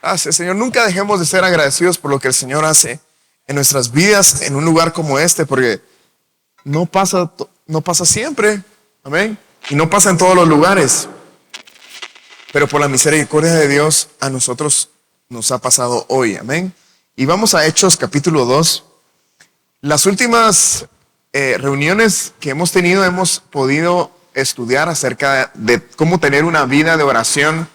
Gracias, Señor. Nunca dejemos de ser agradecidos por lo que el Señor hace en nuestras vidas, en un lugar como este, porque no pasa siempre. Amén. Y no pasa en todos los lugares. Pero por la misericordia de Dios, a nosotros nos ha pasado hoy. Amén. Y vamos a Hechos capítulo 2. Las últimas reuniones que hemos tenido, hemos podido estudiar acerca de cómo tener una vida de oración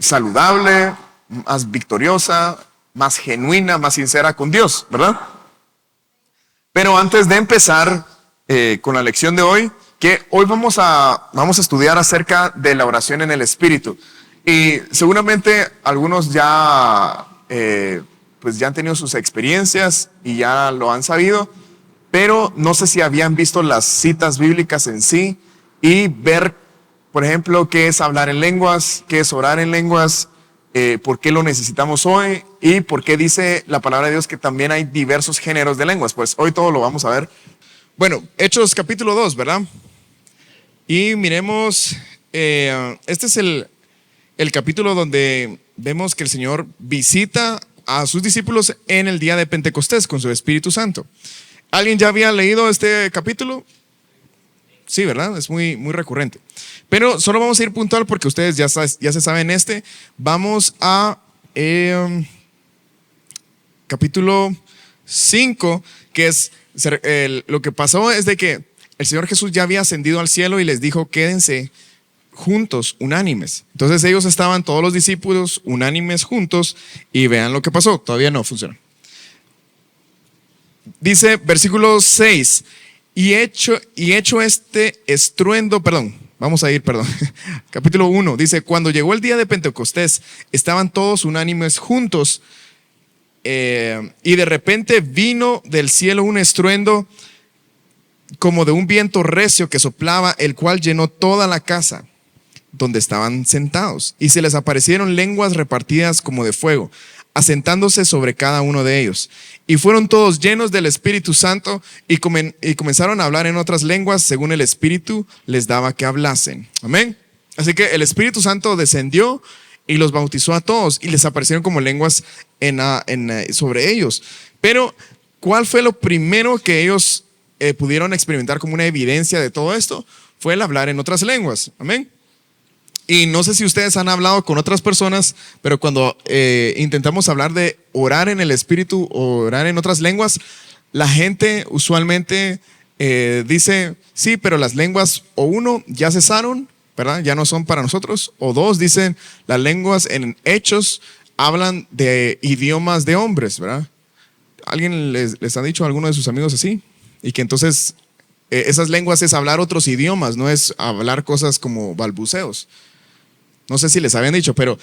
saludable, más victoriosa, más genuina, más sincera con Dios, ¿verdad? Pero antes de empezar con la lección de hoy, que hoy vamos a estudiar acerca de la oración en el Espíritu. Y seguramente algunos ya pues ya han tenido sus experiencias y ya lo han sabido, pero no sé si habían visto las citas bíblicas en sí y ver, por ejemplo, qué es hablar en lenguas, qué es orar en lenguas, por qué lo necesitamos hoy y por qué dice la palabra de Dios que también hay diversos géneros de lenguas. Pues hoy todo lo vamos a ver. Bueno, Hechos capítulo 2, ¿verdad? Y miremos, este es el capítulo donde vemos que el Señor visita a sus discípulos en el día de Pentecostés con su Espíritu Santo. ¿Alguien ya había leído este capítulo? Sí, ¿verdad? Es muy, muy recurrente. Pero solo vamos a ir puntual porque ustedes ya se saben este. Vamos a capítulo 5, que es lo que pasó es de que el Señor Jesús ya había ascendido al cielo y les dijo, quédense juntos, unánimes. Entonces ellos estaban, todos los discípulos, unánimes juntos, y vean lo que pasó. Todavía no funciona. Dice versículo 6, y hecho este estruendo, capítulo 1, dice, cuando llegó el día de Pentecostés, estaban todos unánimes juntos, y de repente vino del cielo un estruendo como de un viento recio que soplaba, el cual llenó toda la casa donde estaban sentados, y se les aparecieron lenguas repartidas como de fuego, asentándose sobre cada uno de ellos. Y fueron todos llenos del Espíritu Santo y comenzaron a hablar en otras lenguas según el Espíritu les daba que hablasen. Amén. Así que el Espíritu Santo descendió y los bautizó a todos y les aparecieron como lenguas sobre ellos. Pero ¿cuál fue lo primero que ellos pudieron experimentar como una evidencia de todo esto? Fue el hablar en otras lenguas. Amén. Y no sé si ustedes han hablado con otras personas, pero cuando intentamos hablar de orar en el Espíritu o orar en otras lenguas, la gente usualmente dice, sí, pero las lenguas o uno ya cesaron, ¿verdad? Ya no son para nosotros. O dos, dicen, las lenguas en Hechos hablan de idiomas de hombres, ¿verdad? ¿Alguien les ha dicho a alguno de sus amigos así? Y que entonces esas lenguas es hablar otros idiomas, no es hablar cosas como balbuceos. No sé si les habían dicho, pero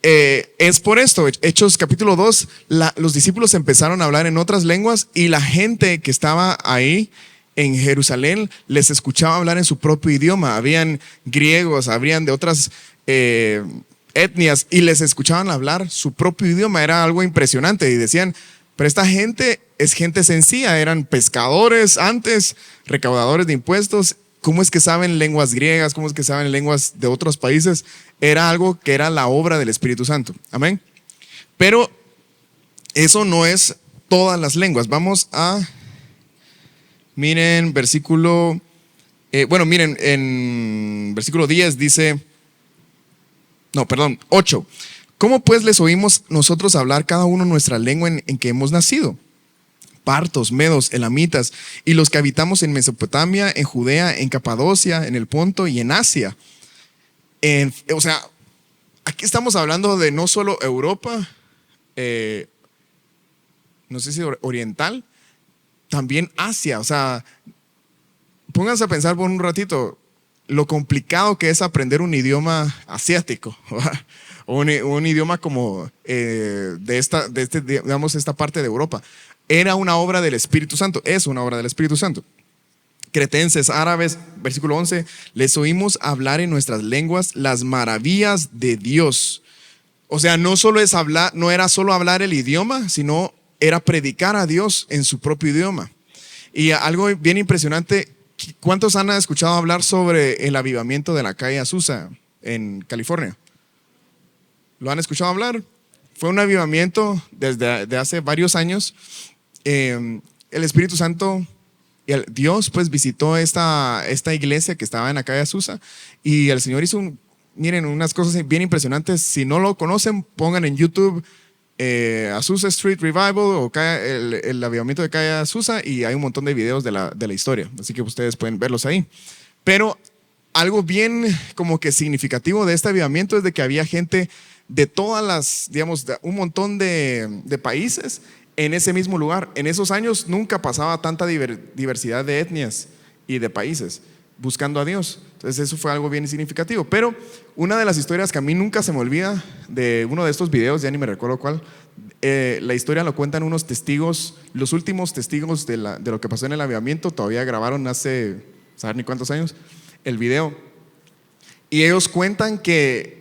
es por esto. Hechos capítulo 2, los discípulos empezaron a hablar en otras lenguas y la gente que estaba ahí en Jerusalén les escuchaba hablar en su propio idioma. Habían griegos, habrían de otras etnias y les escuchaban hablar su propio idioma. Era algo impresionante y decían, pero esta gente es gente sencilla, eran pescadores antes, recaudadores de impuestos. ¿Cómo es que saben lenguas griegas? ¿Cómo es que saben lenguas de otros países? Era algo que era la obra del Espíritu Santo. Amén. Pero eso no es todas las lenguas. Vamos a, miren, en versículo 10 dice, 8. ¿Cómo pues les oímos nosotros hablar cada uno nuestra lengua en que hemos nacido? Partos, medos, elamitas, y los que habitamos en Mesopotamia, en Judea, en Capadocia, en el Ponto y en Asia. O sea, aquí estamos hablando de no solo Europa, no sé si oriental, también Asia. O sea, pónganse a pensar por un ratito lo complicado que es aprender un idioma asiático o un idioma como digamos, esta parte de Europa. Era una obra del Espíritu Santo, es una obra del Espíritu Santo. Cretenses, árabes, versículo 11, les oímos hablar en nuestras lenguas las maravillas de Dios. O sea, no era solo hablar el idioma, sino era predicar a Dios en su propio idioma. Y algo bien impresionante, ¿cuántos han escuchado hablar sobre el avivamiento de la calle Azusa en California? ¿Lo han escuchado hablar? Fue un avivamiento desde de hace varios años. El Espíritu Santo y Dios pues visitó esta iglesia que estaba en la calle Azusa, y el Señor hizo miren, unas cosas bien impresionantes. Si no lo conocen, pongan en YouTube Azusa Street Revival o el avivamiento de calle Azusa, y hay un montón de videos de la historia, así que ustedes pueden verlos ahí. Pero algo bien como que significativo de este avivamiento es de que había gente de todas las, digamos, un montón de países en ese mismo lugar. En esos años nunca pasaba tanta diversidad de etnias y de países buscando a Dios. Entonces eso fue algo bien significativo. Pero una de las historias que a mí nunca se me olvida de uno de estos videos, ya ni me recuerdo cuál, la historia lo cuentan unos testigos, los últimos testigos de lo que pasó en el avivamiento. Todavía grabaron hace, ¿saber ni cuántos años? El video. Y ellos cuentan que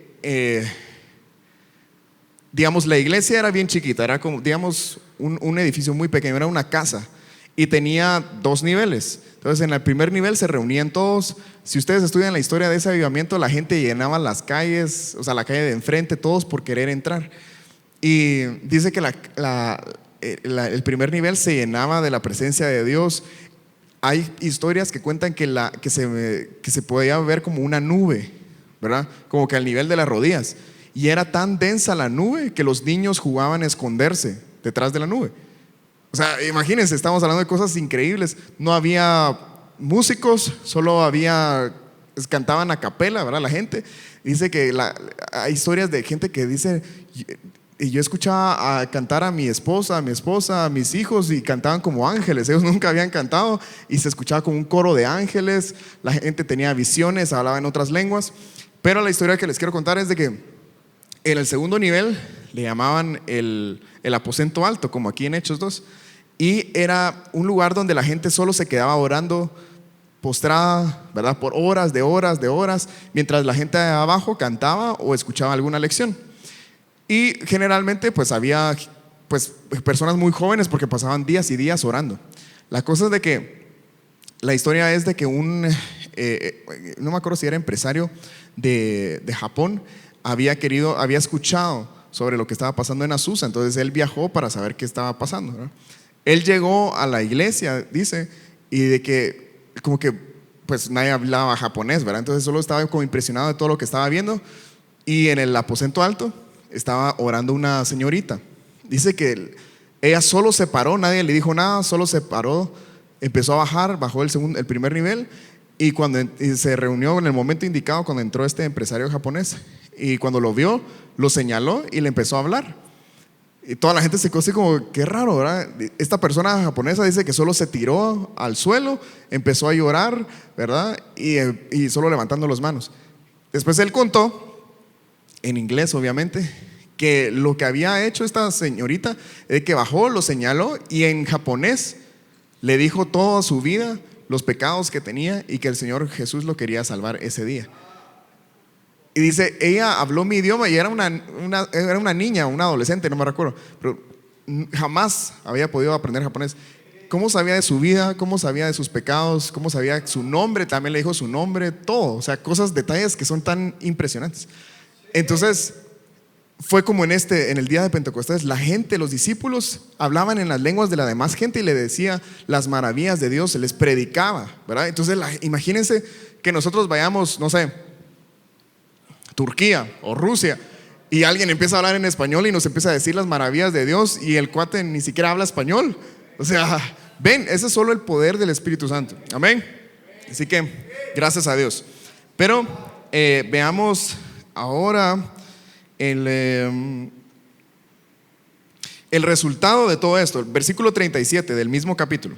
digamos, la iglesia era bien chiquita, era como, digamos, un edificio muy pequeño, era una casa, y tenía 2 niveles. Entonces en el primer nivel se reunían todos. Si ustedes estudian la historia de ese avivamiento, la gente llenaba las calles, o sea, la calle de enfrente, todos por querer entrar. Y dice que el primer nivel se llenaba de la presencia de Dios. Hay historias que cuentan que se podía ver como una nube, ¿verdad? Como que al nivel de las rodillas. Y era tan densa la nube que los niños jugaban a esconderse detrás de la nube. O sea, imagínense, estamos hablando de cosas increíbles. No había músicos, solo cantaban a capela, ¿verdad? La gente dice que hay historias de gente que dice, y yo escuchaba cantar a mi esposa, a mis hijos, y cantaban como ángeles. Ellos nunca habían cantado y se escuchaba como un coro de ángeles. La gente tenía visiones, hablaba en otras lenguas. Pero la historia que les quiero contar es de que en el segundo nivel le llamaban el aposento alto, como aquí en Hechos 2, y era un lugar donde la gente solo se quedaba orando postrada, ¿verdad? Por horas, mientras la gente de abajo cantaba o escuchaba alguna lección. Y generalmente pues había pues personas muy jóvenes, porque pasaban días y días orando. La cosa es de que la historia es de que no me acuerdo si era empresario de Japón, había escuchado sobre lo que estaba pasando en Azusa. Entonces él viajó para saber qué estaba pasando, ¿verdad? Él llegó a la iglesia, dice, y de que como que pues nadie hablaba japonés, ¿verdad? Entonces solo estaba como impresionado de todo lo que estaba viendo. Y en el aposento alto estaba orando una señorita. Dice que ella solo se paró, nadie le dijo nada, solo se paró, empezó a bajar, bajó el primer nivel. Y cuando se reunió en el momento indicado, cuando entró este empresario japonés, y cuando lo vio, lo señaló y le empezó a hablar. Y toda la gente se quedó así como, qué raro, ¿verdad? Esta persona japonesa dice que solo se tiró al suelo, empezó a llorar, ¿verdad? Y solo levantando las manos. Después él contó, en inglés obviamente, que lo que había hecho esta señorita es que bajó, lo señaló, y en japonés le dijo toda su vida, los pecados que tenía, y que el Señor Jesús lo quería salvar ese día. Y dice, ella habló mi idioma, y era una niña, una adolescente, no me recuerdo, pero jamás había podido aprender japonés. ¿Cómo sabía de su vida? ¿Cómo sabía de sus pecados? ¿Cómo sabía su nombre? También le dijo su nombre, todo. O sea, detalles que son tan impresionantes. Entonces fue como en el día de Pentecostés, la gente, los discípulos hablaban en las lenguas de la demás gente y le decía las maravillas de Dios, se les predicaba, ¿verdad? Entonces imagínense que nosotros vayamos, no sé, Turquía o Rusia, y alguien empieza a hablar en español y nos empieza a decir las maravillas de Dios, y el cuate ni siquiera habla español. O sea, ven, ese es solo el poder del Espíritu Santo. Amén. Así que gracias a Dios. Pero veamos ahora el resultado de todo esto. El versículo 37 del mismo capítulo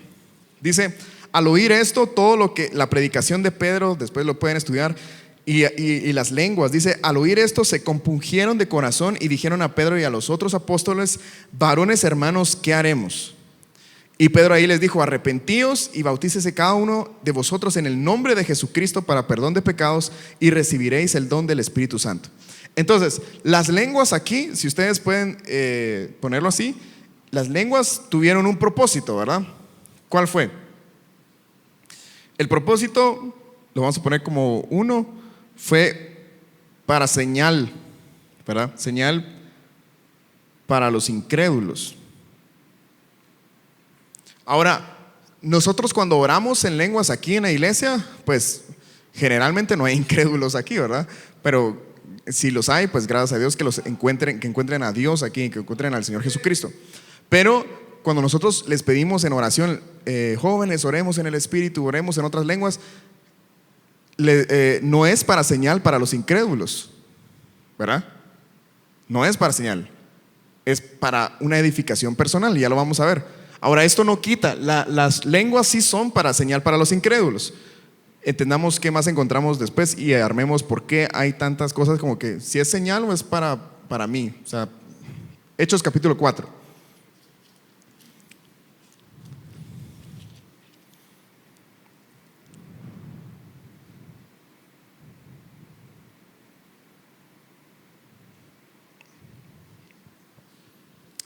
dice: al oír esto, todo lo que la predicación de Pedro, después lo pueden estudiar, y las lenguas, dice, al oír esto se compungieron de corazón y dijeron a Pedro y a los otros apóstoles: varones hermanos, ¿qué haremos? Y Pedro ahí les dijo: arrepentíos y bautícese cada uno de vosotros en el nombre de Jesucristo para perdón de pecados, y recibiréis el don del Espíritu Santo. Entonces, las lenguas aquí, si ustedes pueden ponerlo así, las lenguas tuvieron un propósito, ¿verdad? ¿Cuál fue? El propósito, lo vamos a poner como 1, fue para señal, ¿verdad? Señal para los incrédulos. Ahora, nosotros cuando oramos en lenguas aquí en la iglesia, pues generalmente no hay incrédulos aquí, ¿verdad? Pero si los hay, pues gracias a Dios que encuentren a Dios aquí, que encuentren al Señor Jesucristo. Pero cuando nosotros les pedimos en oración, jóvenes, oremos en el Espíritu, oremos en otras lenguas, no es para señal para los incrédulos, ¿verdad? No es para señal, es para una edificación personal, y ya lo vamos a ver. Ahora, esto no quita, las lenguas sí son para señal para los incrédulos. Entendamos qué más encontramos después y armemos por qué hay tantas cosas como que si es señal o es para mí. O sea, Hechos capítulo 4.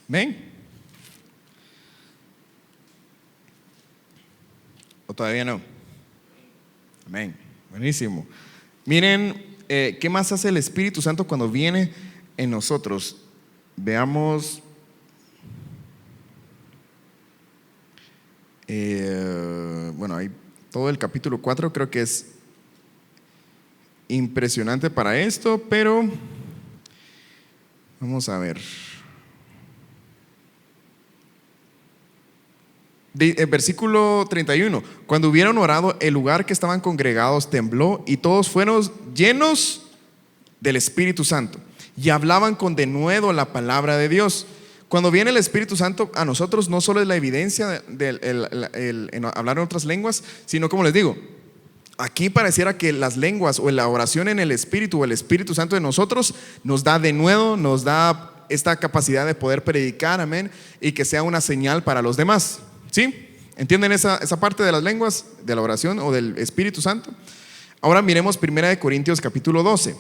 ¿Ven? ¿O todavía no? Amén. Buenísimo. Miren, ¿qué más hace el Espíritu Santo cuando viene en nosotros? Veamos. Bueno, hay todo el capítulo 4, creo que es impresionante para esto, pero vamos a ver. Versículo 31: cuando hubieron orado, el lugar que estaban congregados tembló y todos fueron llenos del Espíritu Santo y hablaban con denuedo la palabra de Dios. Cuando viene el Espíritu Santo a nosotros, no solo es la evidencia en hablar en otras lenguas, sino, como les digo, aquí pareciera que las lenguas o la oración en el Espíritu o el Espíritu Santo de nosotros nos da denuedo, nos da esta capacidad de poder predicar, amén, y que sea una señal para los demás. ¿Sí? ¿Entienden esa parte de las lenguas, de la oración o del Espíritu Santo? Ahora miremos 1 Corintios capítulo 12.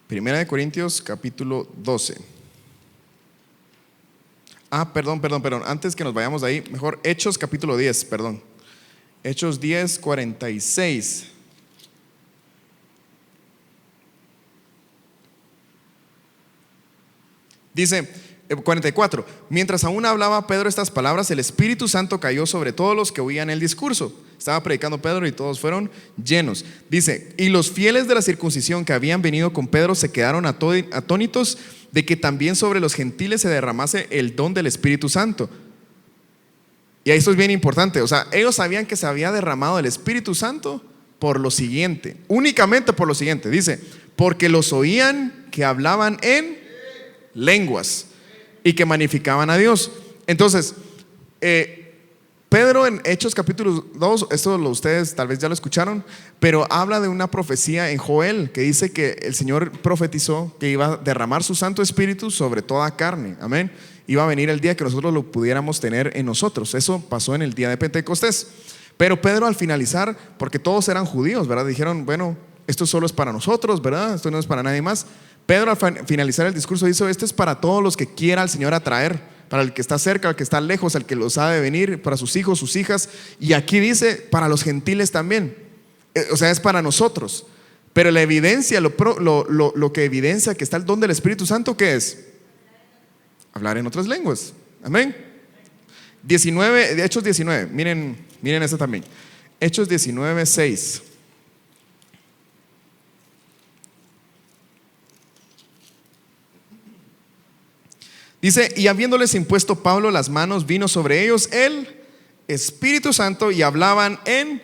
Primera de Corintios capítulo 12. Perdón. Antes que nos vayamos de ahí, mejor Hechos capítulo 10, perdón. Hechos 10, 46. Dice 44: mientras aún hablaba Pedro estas palabras, el Espíritu Santo cayó sobre todos los que oían el discurso. Estaba predicando Pedro y todos fueron llenos. Dice: y los fieles de la circuncisión que habían venido con Pedro se quedaron atónitos de que también sobre los gentiles se derramase el don del Espíritu Santo. Y esto es bien importante, o sea, ellos sabían que se había derramado el Espíritu Santo por lo siguiente, únicamente por lo siguiente. Dice: porque los oían que hablaban en lenguas y que magnificaban a Dios. Entonces, Pedro en Hechos capítulo 2, esto ustedes tal vez ya lo escucharon, pero habla de una profecía en Joel que dice que el Señor profetizó que iba a derramar su Santo Espíritu sobre toda carne, amén. Iba a venir el día que nosotros lo pudiéramos tener en nosotros. Eso pasó en el día de Pentecostés. Pero Pedro, al finalizar, porque todos eran judíos, ¿verdad? Dijeron, bueno, esto solo es para nosotros, ¿verdad? Esto no es para nadie más. Pedro, al finalizar el discurso, dice: esto es para todos los que quiera el Señor atraer, para el que está cerca, el que está lejos, el que lo sabe venir, para sus hijos, sus hijas. Y aquí dice para los gentiles también. O sea, es para nosotros. Pero la evidencia, lo que evidencia que está el don del Espíritu Santo, ¿qué es? Hablar en otras lenguas. Amén. 19, de Hechos 19, miren esta también. Hechos 19, 6. Dice: y habiéndoles impuesto Pablo las manos, vino sobre ellos el Espíritu Santo y hablaban en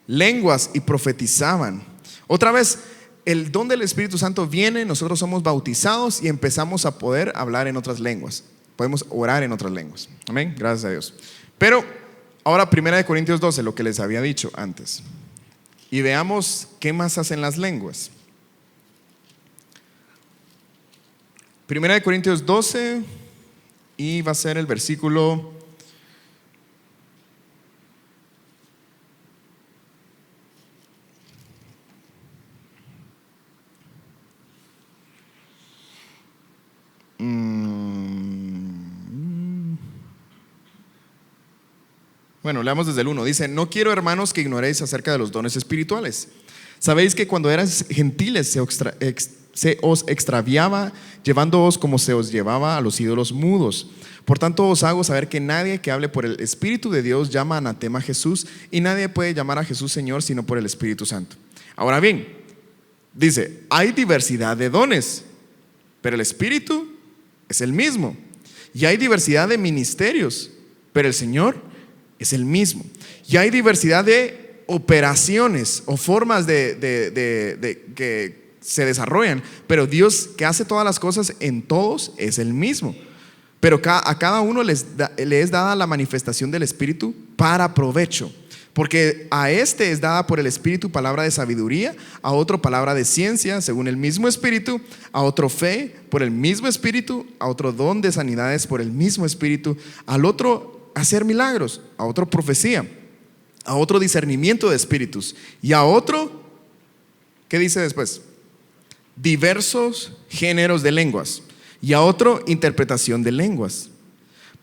lenguas y profetizaban. Otra vez, el don del Espíritu Santo viene, nosotros somos bautizados y empezamos a poder hablar en otras lenguas. Podemos orar en otras lenguas. Amén, gracias a Dios. Pero ahora 1 Corintios 12, lo que les había dicho antes. Y veamos qué más hacen las lenguas. 1 Corintios 12, y va a ser el versículo Bueno, leamos desde el 1. Dice: no quiero, hermanos, que ignoréis acerca de los dones espirituales. Sabéis que cuando eras gentiles se os extraviaba, llevándoos como se os llevaba a los ídolos mudos. Por tanto os hago saber que nadie que hable por el Espíritu de Dios llama anatema a Jesús, y nadie puede llamar a Jesús Señor sino por el Espíritu Santo. Ahora bien, dice: hay diversidad de dones, pero el Espíritu es el mismo. Y hay diversidad de ministerios, pero el Señor es el mismo. Y hay diversidad de operaciones o formas de que se desarrollan, pero Dios, que hace todas las cosas en todos, es el mismo. Pero a cada uno le es dada la manifestación del Espíritu para provecho. Porque a este es dada por el Espíritu palabra de sabiduría, a otro palabra de ciencia según el mismo Espíritu, a otro fe por el mismo Espíritu, a otro don de sanidades por el mismo Espíritu, al otro hacer milagros, a otro profecía, a otro discernimiento de espíritus, y a otro, ¿qué dice después? Diversos géneros de lenguas, y a otro interpretación de lenguas.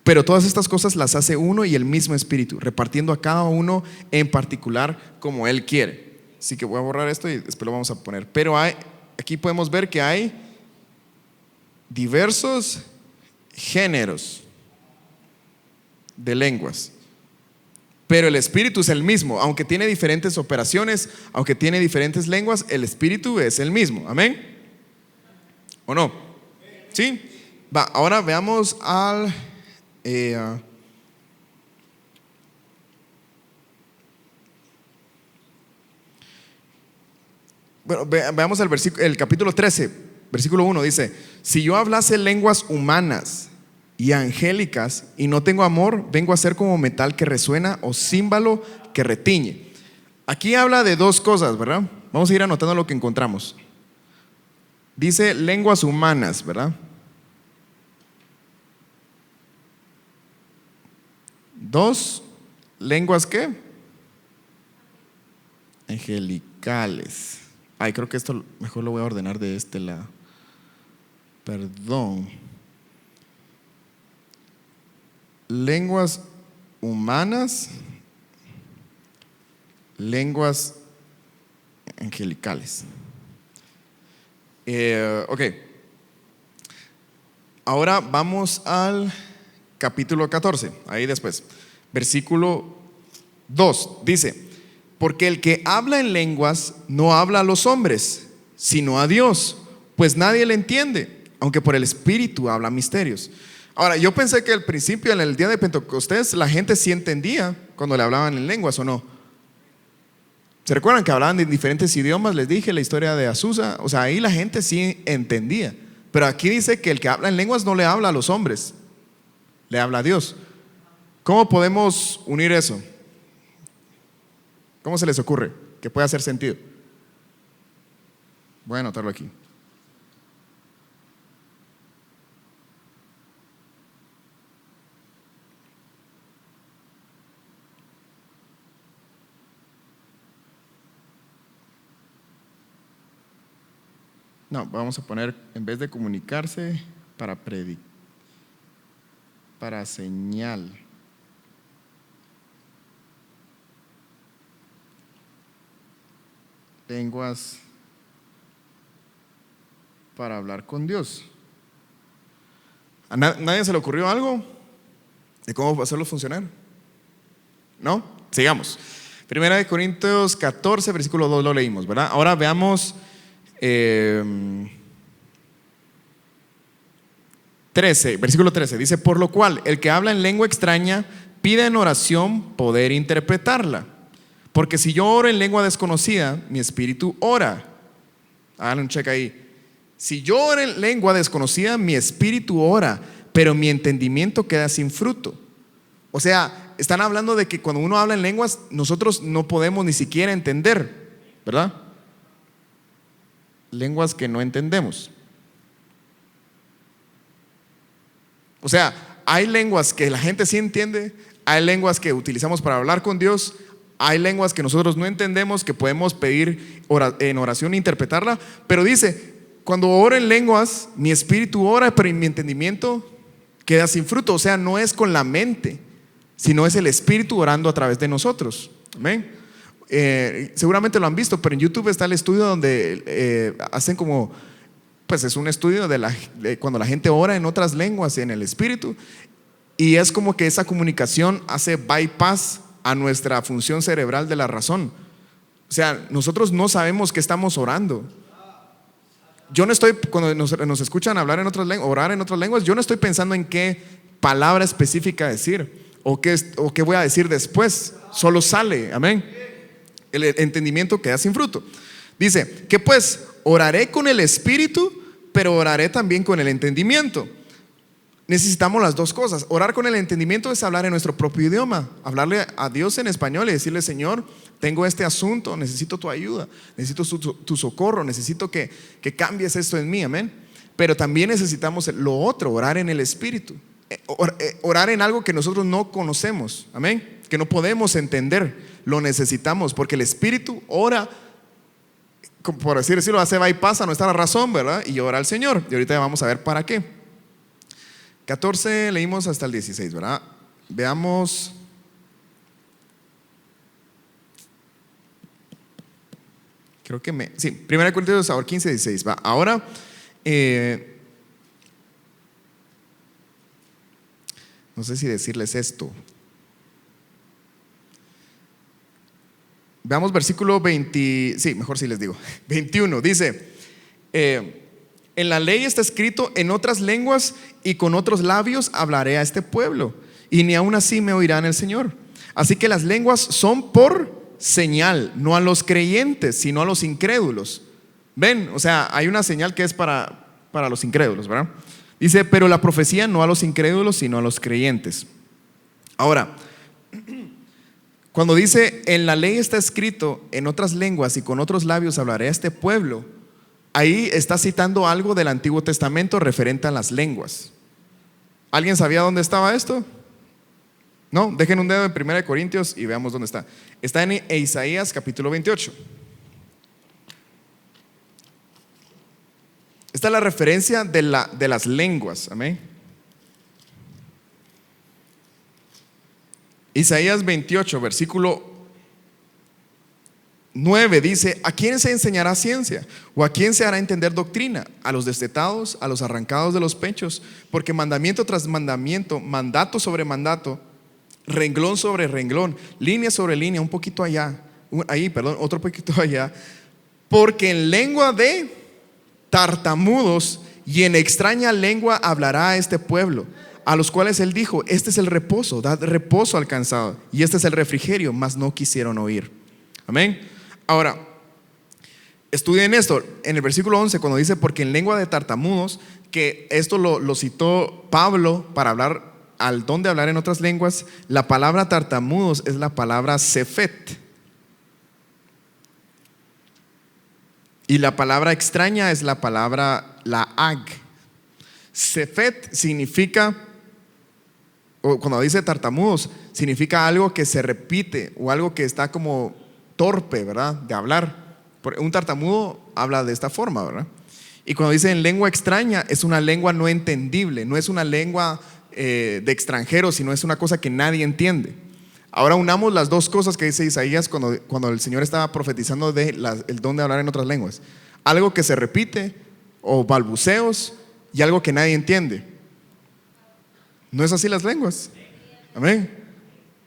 Pero todas estas cosas las hace uno y el mismo Espíritu, repartiendo a cada uno en particular como Él quiere. Así que voy a borrar esto y después lo vamos a poner. Pero aquí podemos ver que hay diversos géneros de lenguas, pero el Espíritu es el mismo. Aunque tiene diferentes operaciones, aunque tiene diferentes lenguas, el Espíritu es el mismo. ¿Amén? ¿O no? ¿Sí? Ahora veamos al bueno, veamos el capítulo 13, versículo 1. Dice: si yo hablase lenguas humanas y angélicas y no tengo amor, vengo a ser como metal que resuena o címbalo que retiñe. Aquí habla de dos cosas, ¿verdad? Vamos a ir anotando lo que encontramos. Dice lenguas humanas, ¿verdad? Dos, lenguas ¿qué? Angelicales. Ay, creo que esto mejor lo voy a ordenar de este lado. Perdón. Lenguas humanas, lenguas angelicales. Ok. Ahora vamos al capítulo 14, ahí después, versículo 2, dice: porque el que habla en lenguas no habla a los hombres, sino a Dios, pues nadie le entiende, aunque por el Espíritu habla misterios. Ahora, yo pensé que al principio, en el día de Pentecostés, la gente sí entendía cuando le hablaban en lenguas, ¿o no? ¿Se recuerdan que hablaban en diferentes idiomas? Les dije la historia de Azusa. O sea, ahí la gente sí entendía. Pero aquí dice que el que habla en lenguas no le habla a los hombres, le habla a Dios. ¿Cómo podemos unir eso? ¿Cómo se les ocurre que pueda hacer sentido? Voy a anotarlo aquí. No, vamos a poner, en vez de comunicarse, para predicar, para señal. Lenguas para hablar con Dios. ¿A nadie se le ocurrió algo de cómo hacerlo funcionar? ¿No? Sigamos. Primera de Corintios 14, versículo 2 lo leímos, ¿verdad? Ahora veamos 13, versículo 13. Dice: por lo cual, el que habla en lengua extraña pide en oración poder interpretarla. Porque si yo oro en lengua desconocida, mi espíritu ora. Háganle un check ahí. Si yo oro en lengua desconocida, mi espíritu ora, pero mi entendimiento queda sin fruto. O sea, están hablando de que cuando uno habla en lenguas, nosotros no podemos ni siquiera entender, ¿verdad? Lenguas que no entendemos. O sea, hay lenguas que la gente sí entiende, hay lenguas que utilizamos para hablar con Dios, hay lenguas que nosotros no entendemos, que podemos pedir en oración e interpretarla. Pero dice: cuando oro en lenguas, mi espíritu ora, pero mi entendimiento queda sin fruto. O sea, no es con la mente, sino es el Espíritu orando a través de nosotros. Amén. Seguramente lo han visto, pero en YouTube está el estudio donde hacen como, pues es un estudio de cuando la gente ora en otras lenguas en el Espíritu, y es como que esa comunicación hace bypass a nuestra función cerebral de la razón. O sea, nosotros no sabemos que estamos orando. Yo no estoy, cuando nos escuchan hablar en otras lenguas, orar en otras lenguas, yo no estoy pensando en qué palabra específica decir o qué voy a decir después. Solo sale, amén. El entendimiento queda sin fruto. Dice que pues oraré con el Espíritu, pero oraré también con el entendimiento. Necesitamos las dos cosas. Orar con el entendimiento es hablar en nuestro propio idioma, hablarle a Dios en español y decirle: Señor, tengo este asunto, necesito tu ayuda, necesito tu socorro, necesito que cambies esto en mí, amén. Pero también necesitamos lo otro, orar en el Espíritu, orar en algo que nosotros no conocemos, amén, que no podemos entender. Lo necesitamos porque el Espíritu ora, por así decirlo, hace bypass a nuestra razón, ¿verdad? Y ora al Señor. Y ahorita vamos a ver para qué. 14 leímos hasta el 16, ¿verdad? Veamos. Creo que sí, 1 Corintios 15, 16. Va. Ahora, no sé si decirles esto. Veamos versículo 20, sí, mejor si les digo. 21, dice: en la ley está escrito: en otras lenguas y con otros labios hablaré a este pueblo, y ni aun así me oirán el Señor. Así que las lenguas son por señal, no a los creyentes, sino a los incrédulos. Ven, o sea, hay una señal que es para los incrédulos, ¿verdad? Dice: pero la profecía no a los incrédulos, sino a los creyentes. Ahora, cuando dice en la ley está escrito: en otras lenguas y con otros labios hablaré a este pueblo, ahí está citando algo del Antiguo Testamento referente a las lenguas. ¿Alguien sabía dónde estaba esto? No, dejen un dedo en 1 Corintios y veamos dónde está. Está en Isaías capítulo 28. Esta es la referencia de las lenguas, amén. Isaías 28, versículo 9 dice: ¿a quién se enseñará ciencia? ¿O a quién se hará entender doctrina? A los destetados, a los arrancados de los pechos, porque mandamiento tras mandamiento, mandato sobre mandato, renglón sobre renglón, línea sobre línea, un poquito allá, otro poquito allá, porque en lengua de tartamudos y en extraña lengua hablará a este pueblo, a los cuales él dijo: este es el reposo, dad reposo al cansado, y este es el refrigerio, mas no quisieron oír. Amén. Ahora, estudien esto en el versículo 11 cuando dice: porque en lengua de tartamudos, que esto lo citó Pablo para hablar al don de hablar en otras lenguas. La palabra tartamudos es la palabra sefet, y la palabra extraña es la palabra laag. Sefet significa, o cuando dice tartamudos, significa algo que se repite o algo que está como torpe, ¿verdad? De hablar. Un tartamudo habla de esta forma, ¿verdad? Y cuando dice en lengua extraña, es una lengua no entendible, no es una lengua de extranjeros, sino es una cosa que nadie entiende. Ahora unamos las dos cosas que dice Isaías cuando el Señor estaba profetizando el don de hablar en otras lenguas: algo que se repite o balbuceos y algo que nadie entiende. ¿No es así las lenguas? Amén.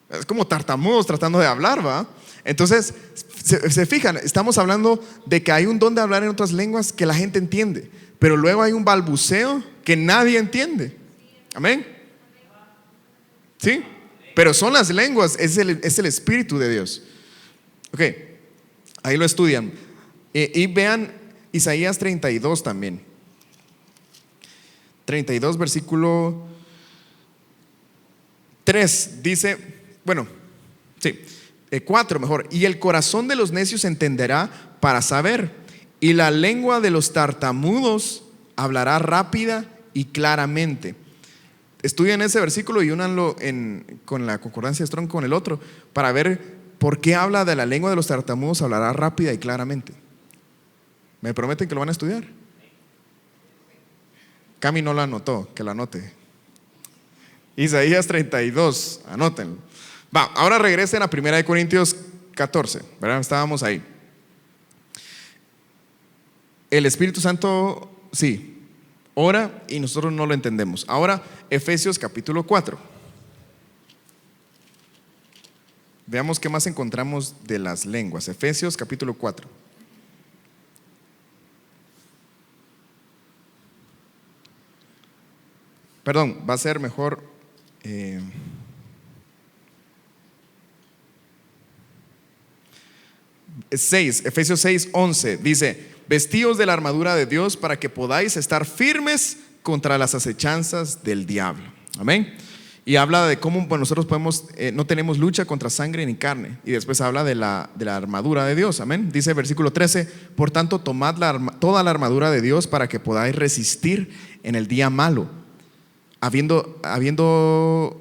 Es como tartamudos tratando de hablar, ¿va? Entonces, se fijan, estamos hablando de que hay un don de hablar en otras lenguas que la gente entiende, pero luego hay un balbuceo que nadie entiende. Amén. ¿Sí? Pero son las lenguas, es el Espíritu de Dios. Ok, ahí lo estudian. Y vean Isaías 32 también. 32 versículo 3 dice, bueno, sí, 4 mejor: y el corazón de los necios entenderá para saber, y la lengua de los tartamudos hablará rápida y claramente. Estudian ese versículo y únanlo con la concordancia de Strong con el otro para ver por qué habla de la lengua de los tartamudos hablará rápida y claramente. ¿Me prometen que lo van a estudiar? Cami no lo anotó, que lo anote. Isaías 32, anótenlo. Va, ahora regresen a 1 Corintios 14, ¿verdad? Estábamos ahí. El Espíritu Santo, sí, ora y nosotros no lo entendemos. Ahora, Efesios capítulo 4. Veamos qué más encontramos de las lenguas. Efesios capítulo 4. Perdón, va a ser mejor. Efesios 6, 11 dice: vestíos de la armadura de Dios para que podáis estar firmes contra las acechanzas del diablo. Amén. Y habla de cómo nosotros no tenemos lucha contra sangre ni carne. Y después habla de la armadura de Dios. Amén. Dice versículo 13: por tanto, tomad toda la armadura de Dios para que podáis resistir en el día malo, habiendo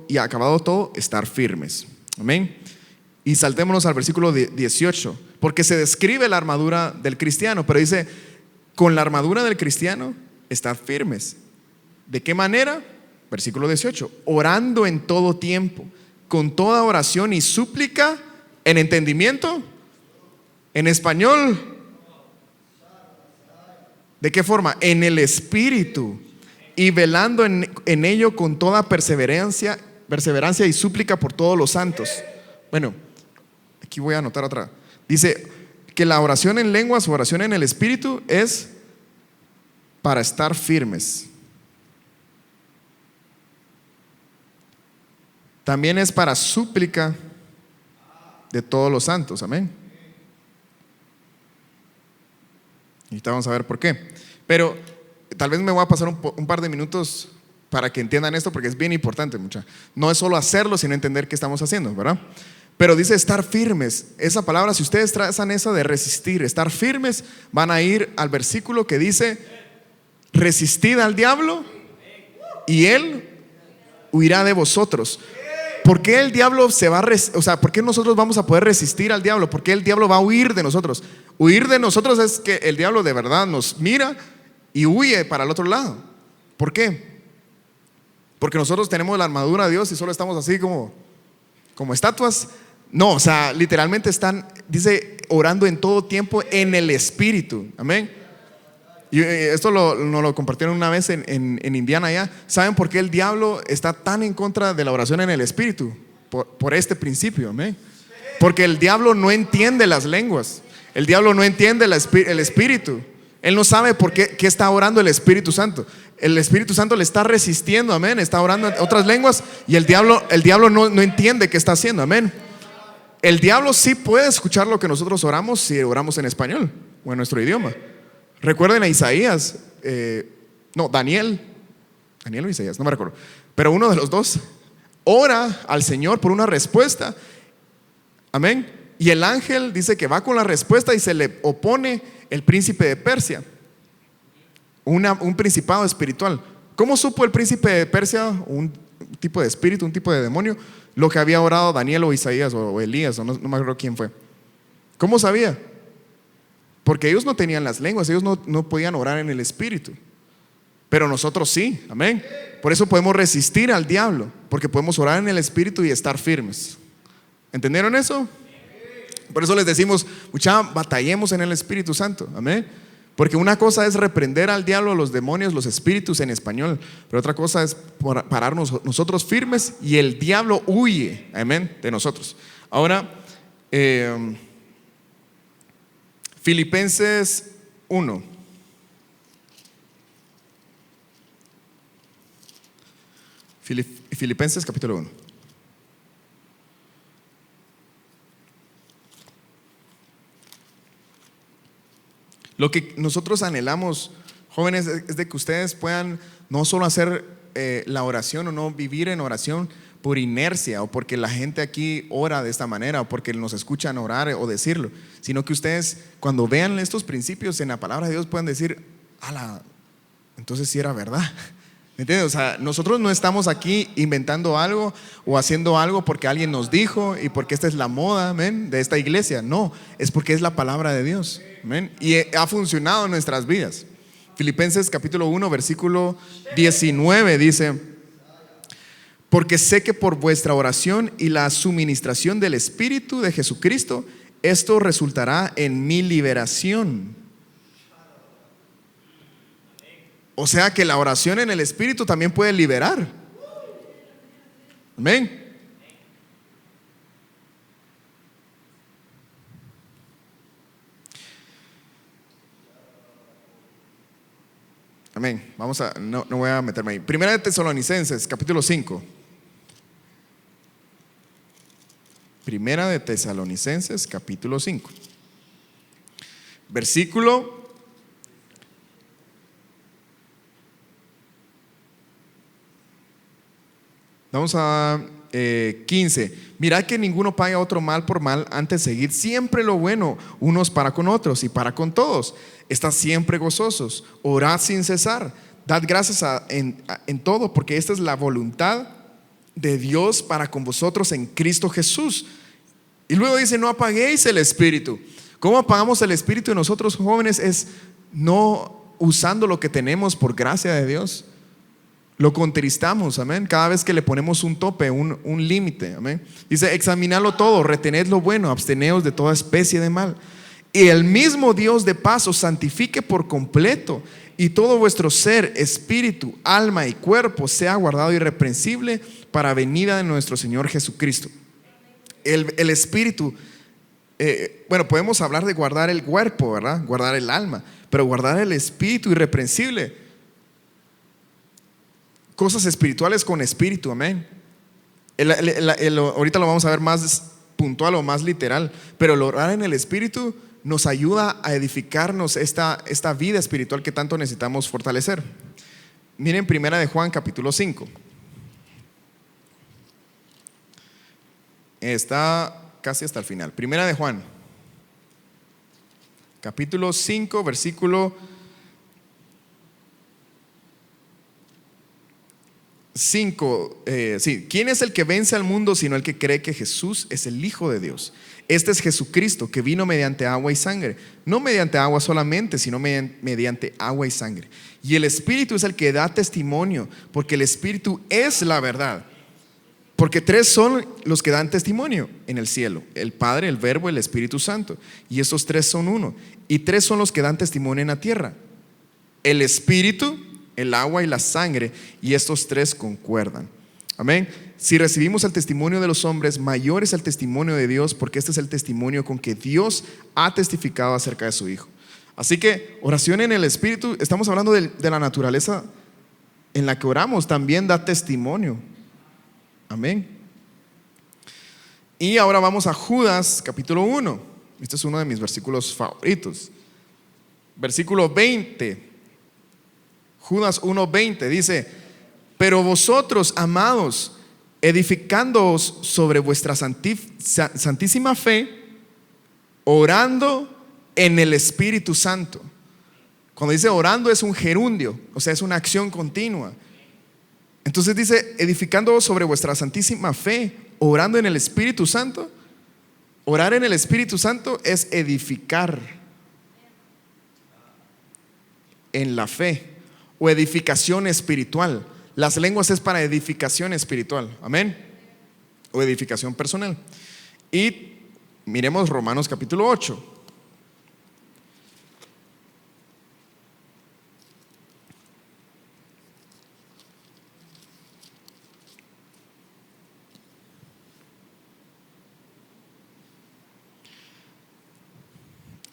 y acabado todo, estar firmes. Amén. Y saltémonos al versículo 18, porque se describe la armadura del cristiano, pero dice: con la armadura del cristiano, estad firmes. ¿De qué manera? Versículo 18: orando en todo tiempo, con toda oración y súplica, en entendimiento, en español. ¿De qué forma? En el Espíritu, y velando en ello con toda perseverancia y súplica por todos los santos. Bueno, aquí voy a anotar otra. Dice que la oración en lenguas o oración en el Espíritu es para estar firmes. También es para súplica de todos los santos. Amén. Y ahorita vamos a ver por qué. Pero tal vez me voy a pasar un par de minutos para que entiendan esto, porque es bien importante, mucha. No es solo hacerlo, sino entender qué estamos haciendo, ¿verdad? Pero dice estar firmes. Esa palabra, si ustedes trazan esa de resistir, estar firmes, van a ir al versículo que dice: resistid al diablo y él huirá de vosotros. ¿Por qué el diablo por qué nosotros vamos a poder resistir al diablo? ¿Por qué el diablo va a huir de nosotros? Huir de nosotros es que el diablo de verdad nos mira y huye para el otro lado. ¿Por qué? Porque nosotros tenemos la armadura de Dios y solo estamos así como estatuas. No, o sea, literalmente dice, orando en todo tiempo en el Espíritu. Amén. Y esto nos lo compartieron una vez en Indiana allá. ¿Saben por qué el diablo está tan en contra de la oración en el Espíritu? Por este principio. Amén. Porque el diablo no entiende las lenguas. El diablo no entiende el Espíritu. Él no sabe por qué está orando el Espíritu Santo. El Espíritu Santo le está resistiendo, amén. Está orando en otras lenguas y el diablo no entiende qué está haciendo, amén. El diablo sí puede escuchar lo que nosotros oramos si oramos en español o en nuestro idioma. Recuerden a Isaías, Daniel o Isaías, no me recuerdo, pero uno de los dos ora al Señor por una respuesta, amén. Y el ángel dice que va con la respuesta y se le opone el príncipe de Persia, un principado espiritual. ¿Cómo supo el príncipe de Persia, un tipo de espíritu, un tipo de demonio, lo que había orado Daniel o Isaías o Elías, o no me acuerdo quién fue? ¿Cómo sabía? Porque ellos no tenían las lenguas, ellos no podían orar en el Espíritu, pero nosotros sí, amén. Por eso podemos resistir al diablo, porque podemos orar en el Espíritu y estar firmes. ¿Entendieron eso? Por eso les decimos, batallemos en el Espíritu Santo, amén. Porque una cosa es reprender al diablo, a los demonios, los espíritus en español, pero otra cosa es pararnos nosotros firmes y el diablo huye, amén, de nosotros. Ahora, Filipenses 1. Filipenses capítulo 1. Lo que nosotros anhelamos, jóvenes, es de que ustedes puedan no solo hacer la oración o no vivir en oración por inercia o porque la gente aquí ora de esta manera o porque nos escuchan orar o decirlo, sino que ustedes cuando vean estos principios en la palabra de Dios puedan decir, entonces sí era verdad. ¿Me entiendes? O sea, nosotros no estamos aquí inventando algo o haciendo algo porque alguien nos dijo y porque esta es la moda, amén, de esta iglesia. No, es porque es la palabra de Dios, amén, y ha funcionado en nuestras vidas. Filipenses capítulo 1 versículo 19 dice: porque sé que por vuestra oración y la suministración del Espíritu de Jesucristo, esto resultará en mi liberación. O sea que la oración en el Espíritu también puede liberar. Amén. Amén. No voy a meterme ahí. Primera de Tesalonicenses, capítulo 5. Primera de Tesalonicenses, capítulo 5. Versículo 15. Mirad que ninguno pague a otro mal por mal, antes seguid siempre lo bueno, unos para con otros y para con todos. Estad siempre gozosos, orad sin cesar, dad gracias en todo, porque esta es la voluntad de Dios para con vosotros en Cristo Jesús. Y luego dice: no apaguéis el espíritu. ¿Cómo apagamos el espíritu de nosotros jóvenes? Es no usando lo que tenemos por gracia de Dios. Lo contristamos, amén, cada vez que le ponemos un tope, un límite, amén. Dice: examinadlo todo, retened lo bueno, absteneos de toda especie de mal. Y el mismo Dios de paz os santifique por completo, y todo vuestro ser, espíritu, alma y cuerpo sea guardado irreprensible para venida de nuestro Señor Jesucristo. El espíritu, bueno, podemos hablar de guardar el cuerpo, ¿verdad? Guardar el alma, pero guardar el espíritu irreprensible. Cosas espirituales con espíritu, amén. Ahorita lo vamos a ver más puntual o más literal, pero el orar en el espíritu nos ayuda a edificarnos esta vida espiritual que tanto necesitamos fortalecer. Miren primera de Juan capítulo 5. Está casi hasta el final. Primera de Juan capítulo 5, versículo 5. ¿Quién es el que vence al mundo sino el que cree que Jesús es el Hijo de Dios? Este es Jesucristo, que vino mediante agua y sangre, no mediante agua solamente, sino mediante agua y sangre. Y el Espíritu es el que da testimonio, porque el Espíritu es la verdad. Porque tres son los que dan testimonio en el cielo: el Padre, el Verbo, el Espíritu Santo. Y estos tres son uno. Y tres son los que dan testimonio en la tierra: el Espíritu, el agua y la sangre, y estos tres concuerdan. Amén. Si recibimos el testimonio de los hombres, mayor es el testimonio de Dios, porque este es el testimonio con que Dios ha testificado acerca de su Hijo. Así que oración en el Espíritu, estamos hablando de la naturaleza en la que oramos, también da testimonio. Amén. Y ahora vamos a Judas capítulo 1. Este es uno de mis versículos favoritos. Versículo 20. Judas 1:20 dice: pero vosotros, amados, edificándoos sobre vuestra santísima fe, orando en el Espíritu Santo. Cuando dice orando es un gerundio, o sea, es una acción continua. Entonces dice: edificándoos sobre vuestra santísima fe, orando en el Espíritu Santo. Orar en el Espíritu Santo es edificar en la fe, o edificación espiritual. Las lenguas es para edificación espiritual, amén, o edificación personal. Y miremos Romanos capítulo 8.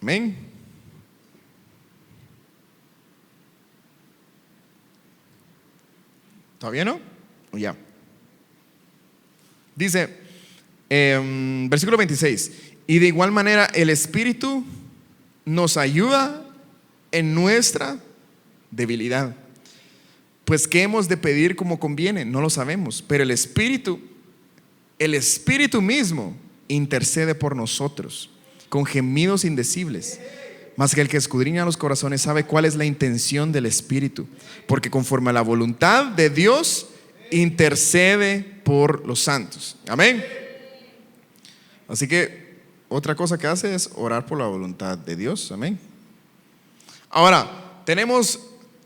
Amén. ¿Todavía no? ¿O ya? Dice, versículo 26: y de igual manera el Espíritu nos ayuda en nuestra debilidad. Pues ¿qué hemos de pedir como conviene? No lo sabemos, pero el Espíritu mismo intercede por nosotros con gemidos indecibles. Mas que el que escudriña los corazones sabe cuál es la intención del Espíritu, porque conforme a la voluntad de Dios intercede por los santos. Amén. Así que otra cosa que hace es orar por la voluntad de Dios. Amén. Ahora, tenemos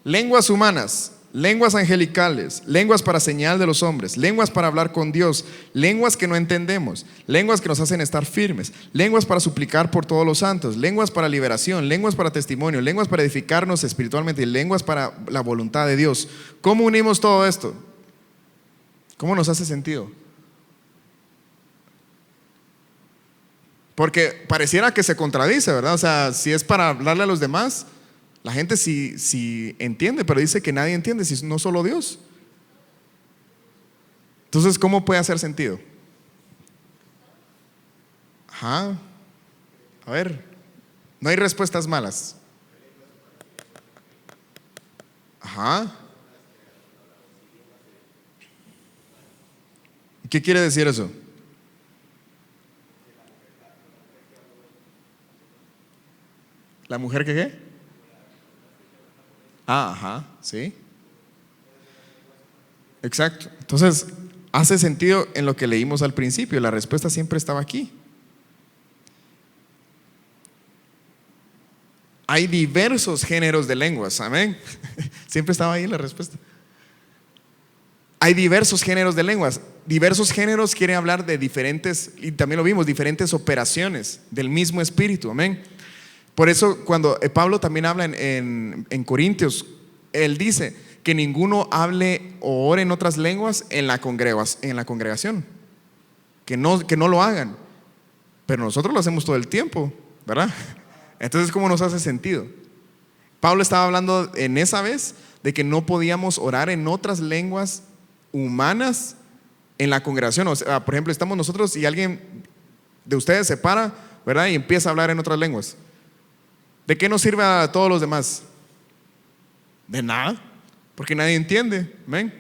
lenguas humanas. lenguas angelicales, lenguas para señal de los hombres, lenguas para hablar con Dios, lenguas que no entendemos, lenguas que nos hacen estar firmes, lenguas para suplicar por todos los santos, lenguas para liberación, lenguas para testimonio, lenguas para edificarnos espiritualmente y lenguas para la voluntad de Dios. ¿Cómo unimos todo esto? ¿Cómo nos hace sentido? Porque pareciera que se contradice, ¿verdad? O sea, si es para hablarle a los demás, la gente sí entiende, pero dice que nadie entiende, si no solo Dios. Entonces, ¿cómo puede hacer sentido? Ajá. A ver, no hay respuestas malas. Ajá. ¿Qué quiere decir eso? ¿La mujer que qué? Ah, ajá, sí. Exacto. Entonces, hace sentido en lo que leímos al principio. La respuesta siempre estaba aquí. Hay diversos géneros de lenguas, amén. Siempre estaba ahí la respuesta. Hay diversos géneros de lenguas. Diversos géneros quieren hablar de diferentes, y también lo vimos, diferentes operaciones del mismo espíritu, amén. Por eso cuando Pablo también habla en Corintios, él dice que ninguno hable o ore en otras lenguas en la congregación, que no lo hagan. Pero nosotros lo hacemos todo el tiempo, ¿verdad? Entonces, ¿cómo nos hace sentido? Pablo estaba hablando en esa vez de que no podíamos orar en otras lenguas humanas en la congregación. O sea, por ejemplo, estamos nosotros y alguien de ustedes se para, ¿verdad? Y empieza a hablar en otras lenguas. ¿De qué nos sirve a todos los demás? De nada, porque nadie entiende, amén.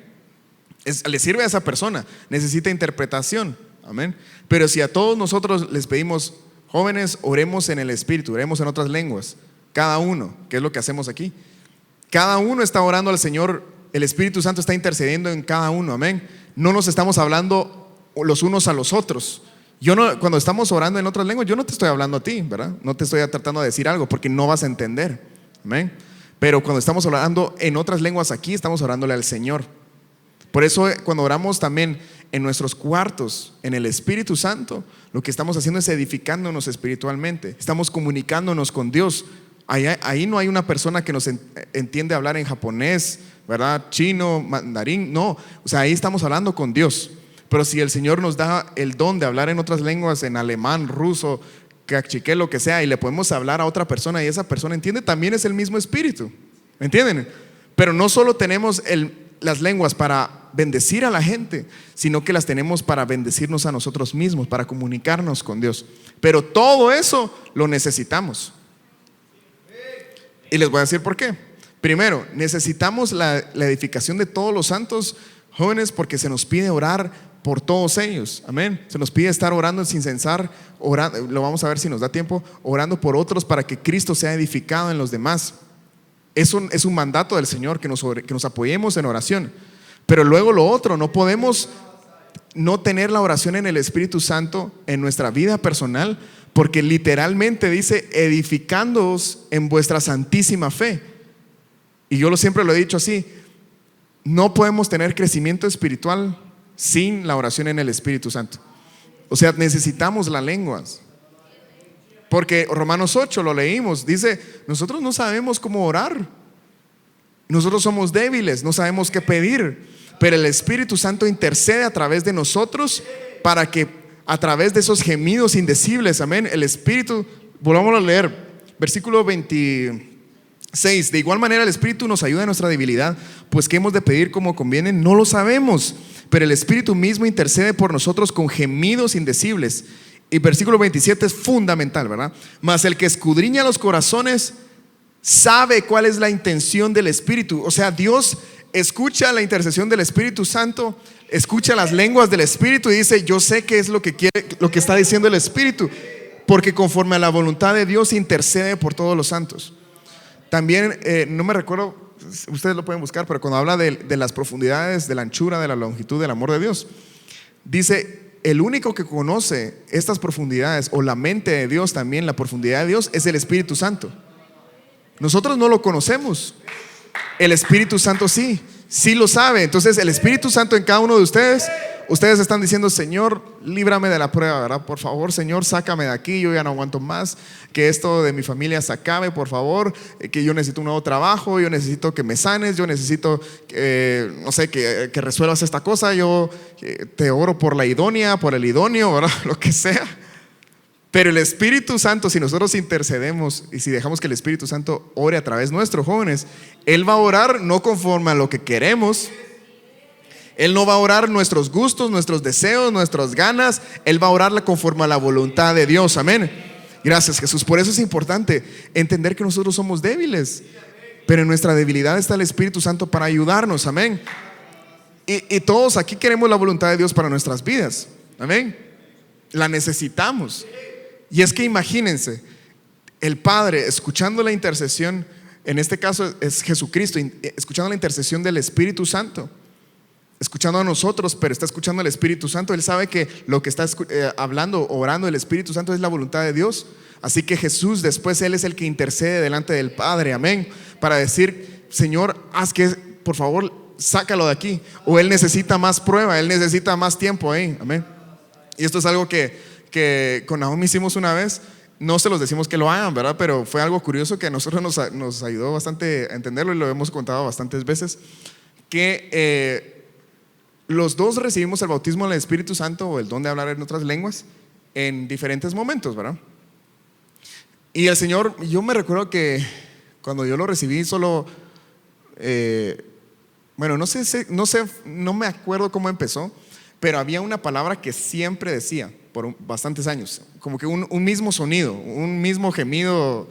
Le sirve a esa persona, necesita interpretación, amén. Pero si a todos nosotros les pedimos, jóvenes, oremos en el Espíritu, oremos en otras lenguas, cada uno, que es lo que hacemos aquí, cada uno está orando al Señor, el Espíritu Santo está intercediendo en cada uno, amén. No nos estamos hablando los unos a los otros. Cuando estamos orando en otras lenguas, yo no te estoy hablando a ti, ¿verdad? No te estoy tratando de decir algo porque no vas a entender, amén. Pero cuando estamos orando en otras lenguas aquí, estamos orándole al Señor. Por eso cuando oramos también en nuestros cuartos, en el Espíritu Santo, lo que estamos haciendo es edificándonos espiritualmente. Estamos comunicándonos con Dios. Ahí no hay una persona que nos entiende hablar en japonés, ¿verdad? Chino, mandarín, no. O sea, ahí estamos hablando con Dios. Pero si el Señor nos da el don de hablar en otras lenguas, en alemán, ruso, cachiqué, lo que sea, y le podemos hablar a otra persona y esa persona entiende, también es el mismo espíritu, ¿me entienden? Pero no solo tenemos las lenguas para bendecir a la gente, sino que las tenemos para bendecirnos a nosotros mismos, para comunicarnos con Dios. Pero todo eso lo necesitamos. Y les voy a decir por qué. Primero, necesitamos la edificación de todos los santos jóvenes, porque se nos pide orar por todos ellos, amén. Se nos pide estar orando sin cesar, orando, lo vamos a ver si nos da tiempo, orando por otros para que Cristo sea edificado en los demás. Eso es un mandato del Señor, que nos apoyemos en oración. Pero luego lo otro, no podemos no tener la oración en el Espíritu Santo en nuestra vida personal, porque literalmente dice edificándoos en vuestra santísima fe. Y yo siempre lo he dicho así: no podemos tener crecimiento espiritual sin la oración en el Espíritu Santo. O sea, necesitamos las lenguas. Porque Romanos 8 lo leímos, dice, nosotros no sabemos cómo orar. Nosotros somos débiles, no sabemos qué pedir. Pero el Espíritu Santo intercede a través de nosotros para que a través de esos gemidos indecibles, amén, el Espíritu, volvamos a leer, versículo 26. De igual manera el Espíritu nos ayuda en nuestra debilidad, pues qué hemos de pedir como conviene, no lo sabemos, pero el Espíritu mismo intercede por nosotros con gemidos indecibles. Y versículo 27 es fundamental, ¿verdad? Mas el que escudriña los corazones sabe cuál es la intención del Espíritu. O sea, Dios escucha la intercesión del Espíritu Santo, escucha las lenguas del Espíritu y dice, yo sé qué es lo que quiere, lo que está diciendo el Espíritu, porque conforme a la voluntad de Dios intercede por todos los santos. También, no me recuerdo, ustedes lo pueden buscar, pero cuando habla de las profundidades, de la anchura, de la longitud del amor de Dios, dice, el único que conoce estas profundidades, o la mente de Dios también, la profundidad de Dios, es el Espíritu Santo. Nosotros no lo conocemos, el Espíritu Santo sí. Sí lo sabe. Entonces el Espíritu Santo en cada uno de ustedes, ustedes están diciendo: Señor, líbrame de la prueba, ¿verdad? Por favor, Señor, sácame de aquí, yo ya no aguanto más, que esto de mi familia se acabe, por favor, que yo necesito un nuevo trabajo, yo necesito que me sanes, yo necesito, no sé, que resuelvas esta cosa, yo te oro por la idónea, por el idóneo, ¿verdad? Lo que sea. Pero el Espíritu Santo, si nosotros intercedemos y si dejamos que el Espíritu Santo ore a través de nuestros jóvenes, Él va a orar no conforme a lo que queremos. Él no va a orar nuestros gustos, nuestros deseos, nuestras ganas. Él va a orar conforme a la voluntad de Dios. Amén. Gracias, Jesús. Por eso es importante entender que nosotros somos débiles, pero en nuestra debilidad está el Espíritu Santo para ayudarnos. Amén. Y todos aquí queremos la voluntad de Dios para nuestras vidas. Amén. La necesitamos. Y es que imagínense, el Padre escuchando la intercesión, en este caso es Jesucristo, escuchando la intercesión del Espíritu Santo, escuchando a nosotros, pero está escuchando al Espíritu Santo. Él sabe que lo que está hablando, orando el Espíritu Santo es la voluntad de Dios. Así que Jesús después, Él es el que intercede delante del Padre, amén, para decir: Señor, haz que, por favor, sácalo de aquí. O Él necesita más prueba, Él necesita más tiempo ahí, amén. Y esto es algo que con Naomi hicimos una vez. No se los decimos que lo hagan, ¿verdad? Pero fue algo curioso que a nosotros nos ayudó bastante a entenderlo, y lo hemos contado bastantes veces, que los dos recibimos el bautismo del Espíritu Santo, o el don de hablar en otras lenguas, en diferentes momentos, ¿verdad? Y el Señor, yo me recuerdo que cuando yo lo recibí solo, bueno, no me acuerdo cómo empezó, pero había una palabra que siempre decía por bastantes años, como que un mismo sonido, un mismo gemido,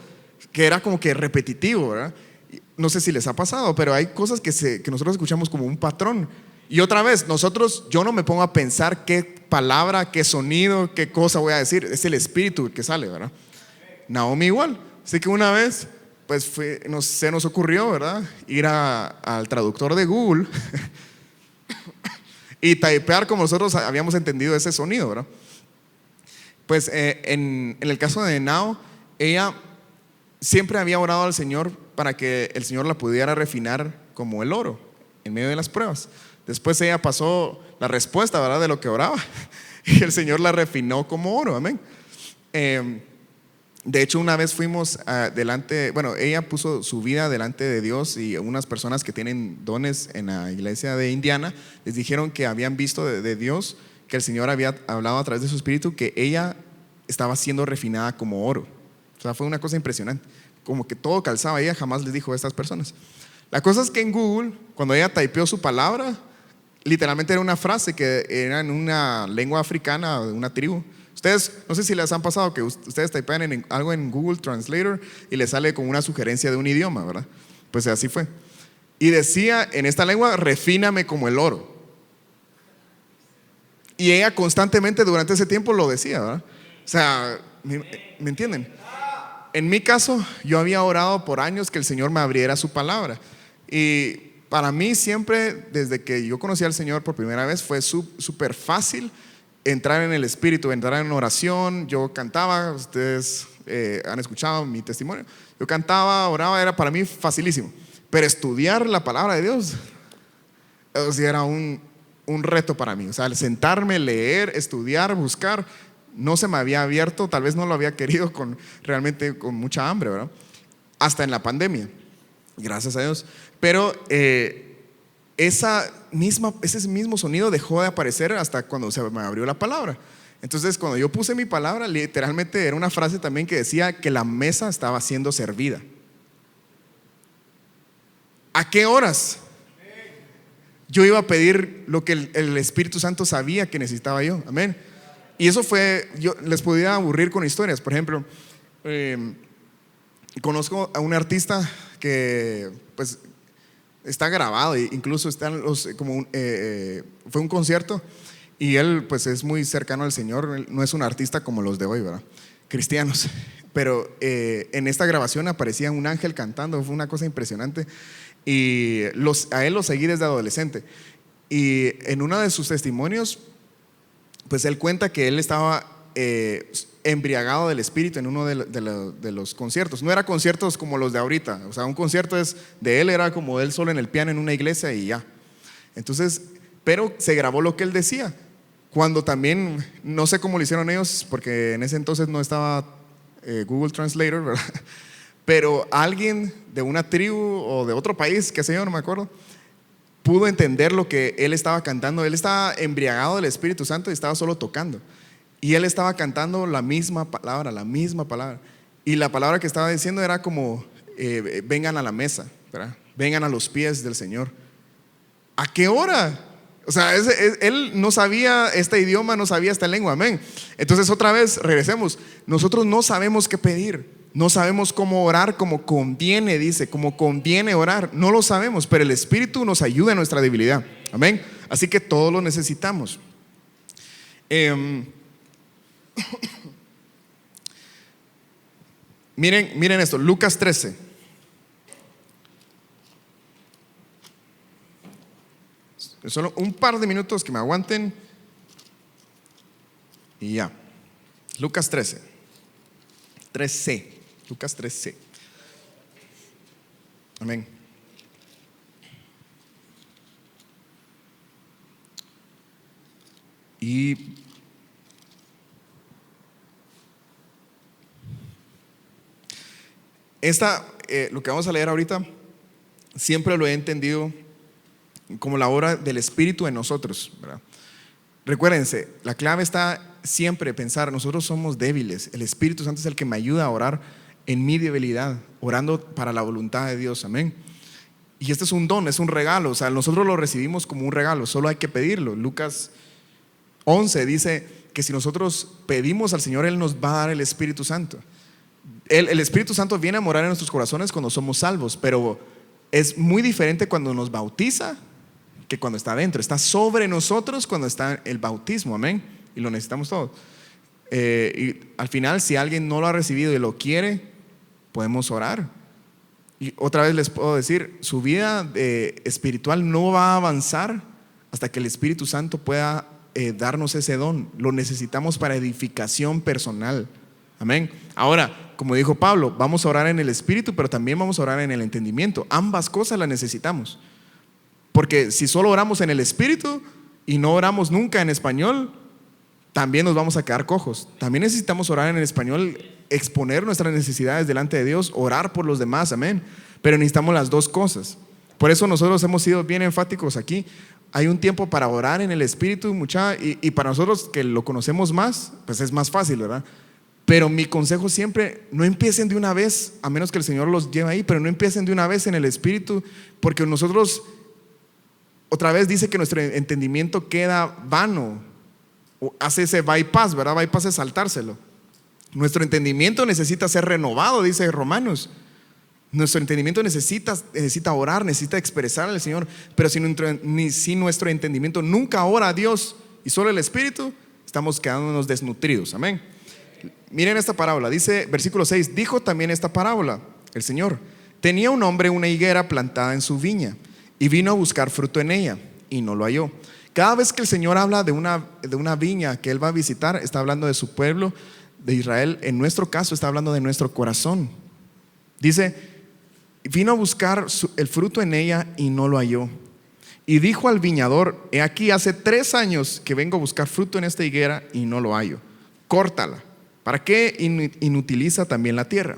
que era como que repetitivo, ¿verdad? No sé si les ha pasado, pero hay cosas que nosotros escuchamos como un patrón. Y otra vez, yo no me pongo a pensar qué palabra, qué sonido, qué cosa voy a decir. Es el Espíritu que sale, ¿verdad? Naomi igual. Así que una vez, pues se nos ocurrió, ¿verdad?, ir al traductor de Google y typear como nosotros habíamos entendido ese sonido, ¿verdad? Pues en el caso de Nao, ella siempre había orado al Señor para que el Señor la pudiera refinar como el oro en medio de las pruebas. Después ella pasó la respuesta, ¿verdad?, de lo que oraba, y el Señor la refinó como oro, amén. De hecho, una vez fuimos ella puso su vida delante de Dios, y unas personas que tienen dones en la iglesia de Indiana les dijeron que habían visto de Dios, que el Señor había hablado a través de su Espíritu, que ella estaba siendo refinada como oro. O sea, fue una cosa impresionante, como que todo calzaba. Ella jamás les dijo a estas personas. La cosa es que en Google, cuando ella typeó su palabra, literalmente era una frase que era en una lengua africana de una tribu. Ustedes, no sé si les han pasado que ustedes typean algo en Google Translator y les sale con una sugerencia de un idioma, ¿verdad? Pues así fue. Y decía en esta lengua: refíname como el oro. Y ella constantemente durante ese tiempo lo decía, ¿verdad? O sea, ¿me entienden? En mi caso, yo había orado por años que el Señor me abriera su palabra. Y para mí siempre, desde que yo conocí al Señor por primera vez, fue súper fácil entrar en el Espíritu, entrar en oración. Yo cantaba, ustedes han escuchado mi testimonio. Yo cantaba, oraba, era para mí facilísimo. Pero estudiar la palabra de Dios, o sea, era un reto para mí. O sea, al sentarme, leer, estudiar, buscar, no se me había abierto. Tal vez no lo había querido realmente con mucha hambre, ¿verdad? Hasta en la pandemia, gracias a Dios. Pero ese mismo sonido dejó de aparecer hasta cuando se me abrió la palabra. Entonces, cuando yo puse mi palabra, literalmente era una frase también que decía que la mesa estaba siendo servida. ¿A qué horas? Yo iba a pedir lo que el Espíritu Santo sabía que necesitaba yo, amén. Y eso fue, yo les podía aburrir con historias. Por ejemplo, conozco a un artista que pues está grabado, incluso están fue un concierto, y él pues es muy cercano al Señor. Él no es un artista como los de hoy, ¿verdad?, cristianos, pero en esta grabación aparecía un ángel cantando. Fue una cosa impresionante, y a él lo seguí desde adolescente. Y en uno de sus testimonios, pues él cuenta que él estaba embriagado del Espíritu en uno de los conciertos. No era conciertos como los de ahorita. O sea, un concierto de él era como él solo en el piano en una iglesia y ya. Entonces, pero se grabó lo que él decía. Cuando también, no sé cómo lo hicieron ellos, porque en ese entonces no estaba Google Translator, ¿verdad? Pero alguien de una tribu o de otro país, qué sé yo, no me acuerdo, pudo entender lo que él estaba cantando. Él estaba embriagado del Espíritu Santo y estaba solo tocando. Y él estaba cantando la misma palabra, la misma palabra. Y la palabra que estaba diciendo era como, vengan a la mesa, ¿verdad? Vengan a los pies del Señor. ¿A qué hora? O sea, él no sabía este idioma, no sabía esta lengua, amén. Entonces otra vez, regresemos. Nosotros no sabemos qué pedir, no sabemos cómo orar como conviene, dice, como conviene orar. No lo sabemos, pero el Espíritu nos ayuda en nuestra debilidad, amén. Así que todos lo necesitamos. Miren esto, Lucas 13. Solo un par de minutos que me aguanten y ya. Lucas 13. Lucas 13. Amén. Y lo que vamos a leer ahorita, siempre lo he entendido como la obra del Espíritu en nosotros, ¿verdad? Recuérdense, la clave está siempre en pensar, nosotros somos débiles, el Espíritu Santo es el que me ayuda a orar en mi debilidad, orando para la voluntad de Dios, amén. Y este es un don, es un regalo, o sea, nosotros lo recibimos como un regalo, solo hay que pedirlo. Lucas 11 dice que si nosotros pedimos al Señor, Él nos va a dar el Espíritu Santo. El Espíritu Santo viene a morar en nuestros corazones cuando somos salvos, pero es muy diferente cuando nos bautiza que cuando está dentro. Está sobre nosotros cuando está el bautismo, amén. Y lo necesitamos todos. Y al final, si alguien no lo ha recibido y lo quiere, podemos orar. Y otra vez les puedo decir, su vida espiritual no va a avanzar hasta que el Espíritu Santo pueda darnos ese don. Lo necesitamos para edificación personal, amén. Ahora, como dijo Pablo, vamos a orar en el Espíritu, pero también vamos a orar en el entendimiento. Ambas cosas las necesitamos. Porque si solo oramos en el Espíritu y no oramos nunca en español, también nos vamos a quedar cojos. También necesitamos orar en el español, exponer nuestras necesidades delante de Dios, orar por los demás, amén. Pero necesitamos las dos cosas. Por eso nosotros hemos sido bien enfáticos aquí. Hay un tiempo para orar en el Espíritu, y para nosotros que lo conocemos más, pues es más fácil, ¿verdad? Pero mi consejo siempre, no empiecen de una vez, a menos que el Señor los lleve ahí, pero no empiecen de una vez en el Espíritu, porque nosotros, otra vez dice que nuestro entendimiento queda vano, o hace ese bypass, ¿verdad? Bypass es saltárselo. Nuestro entendimiento necesita ser renovado, dice Romanos. Nuestro entendimiento necesita orar, necesita expresar al Señor. Pero si nuestro entendimiento nunca ora a Dios y solo el Espíritu, estamos quedándonos desnutridos, amén. Miren esta parábola, dice versículo 6, dijo también esta parábola el Señor: tenía un hombre una higuera plantada en su viña y vino a buscar fruto en ella y no lo halló. Cada vez que el Señor habla de una viña que Él va a visitar, está hablando de su pueblo, de Israel. En nuestro caso está hablando de nuestro corazón. Dice, vino a buscar el fruto en ella y no lo halló. Y dijo al viñador: he aquí, hace 3 años que vengo a buscar fruto en esta higuera y no lo hallo. Córtala. ¿Para qué inutiliza también la tierra?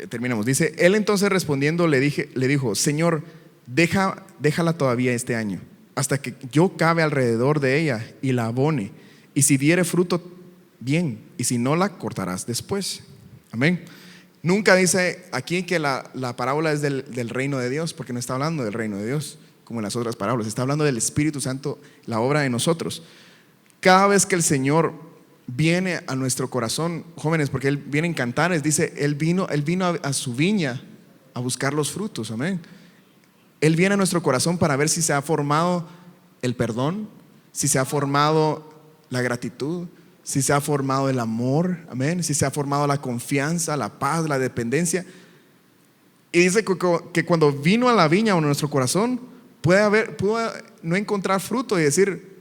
Terminamos. Dice, él entonces respondiendo le dijo: Señor, déjala todavía este año, hasta que yo cabe alrededor de ella y la abone, y si diere fruto, bien, y si no, la cortarás después. Amén. Nunca dice aquí que la parábola es del reino de Dios, porque no está hablando del reino de Dios como en las otras parábolas. Está hablando del Espíritu Santo, la obra de nosotros. Cada vez que el Señor viene a nuestro corazón, jóvenes, porque Él viene en Cantares, dice, Él vino a su viña a buscar los frutos, amén. Él viene a nuestro corazón para ver si se ha formado el perdón, si se ha formado la gratitud, si se ha formado el amor, amén, si se ha formado la confianza, la paz, la dependencia. Y dice que cuando vino a la viña o a nuestro corazón, pudo no encontrar fruto y decir: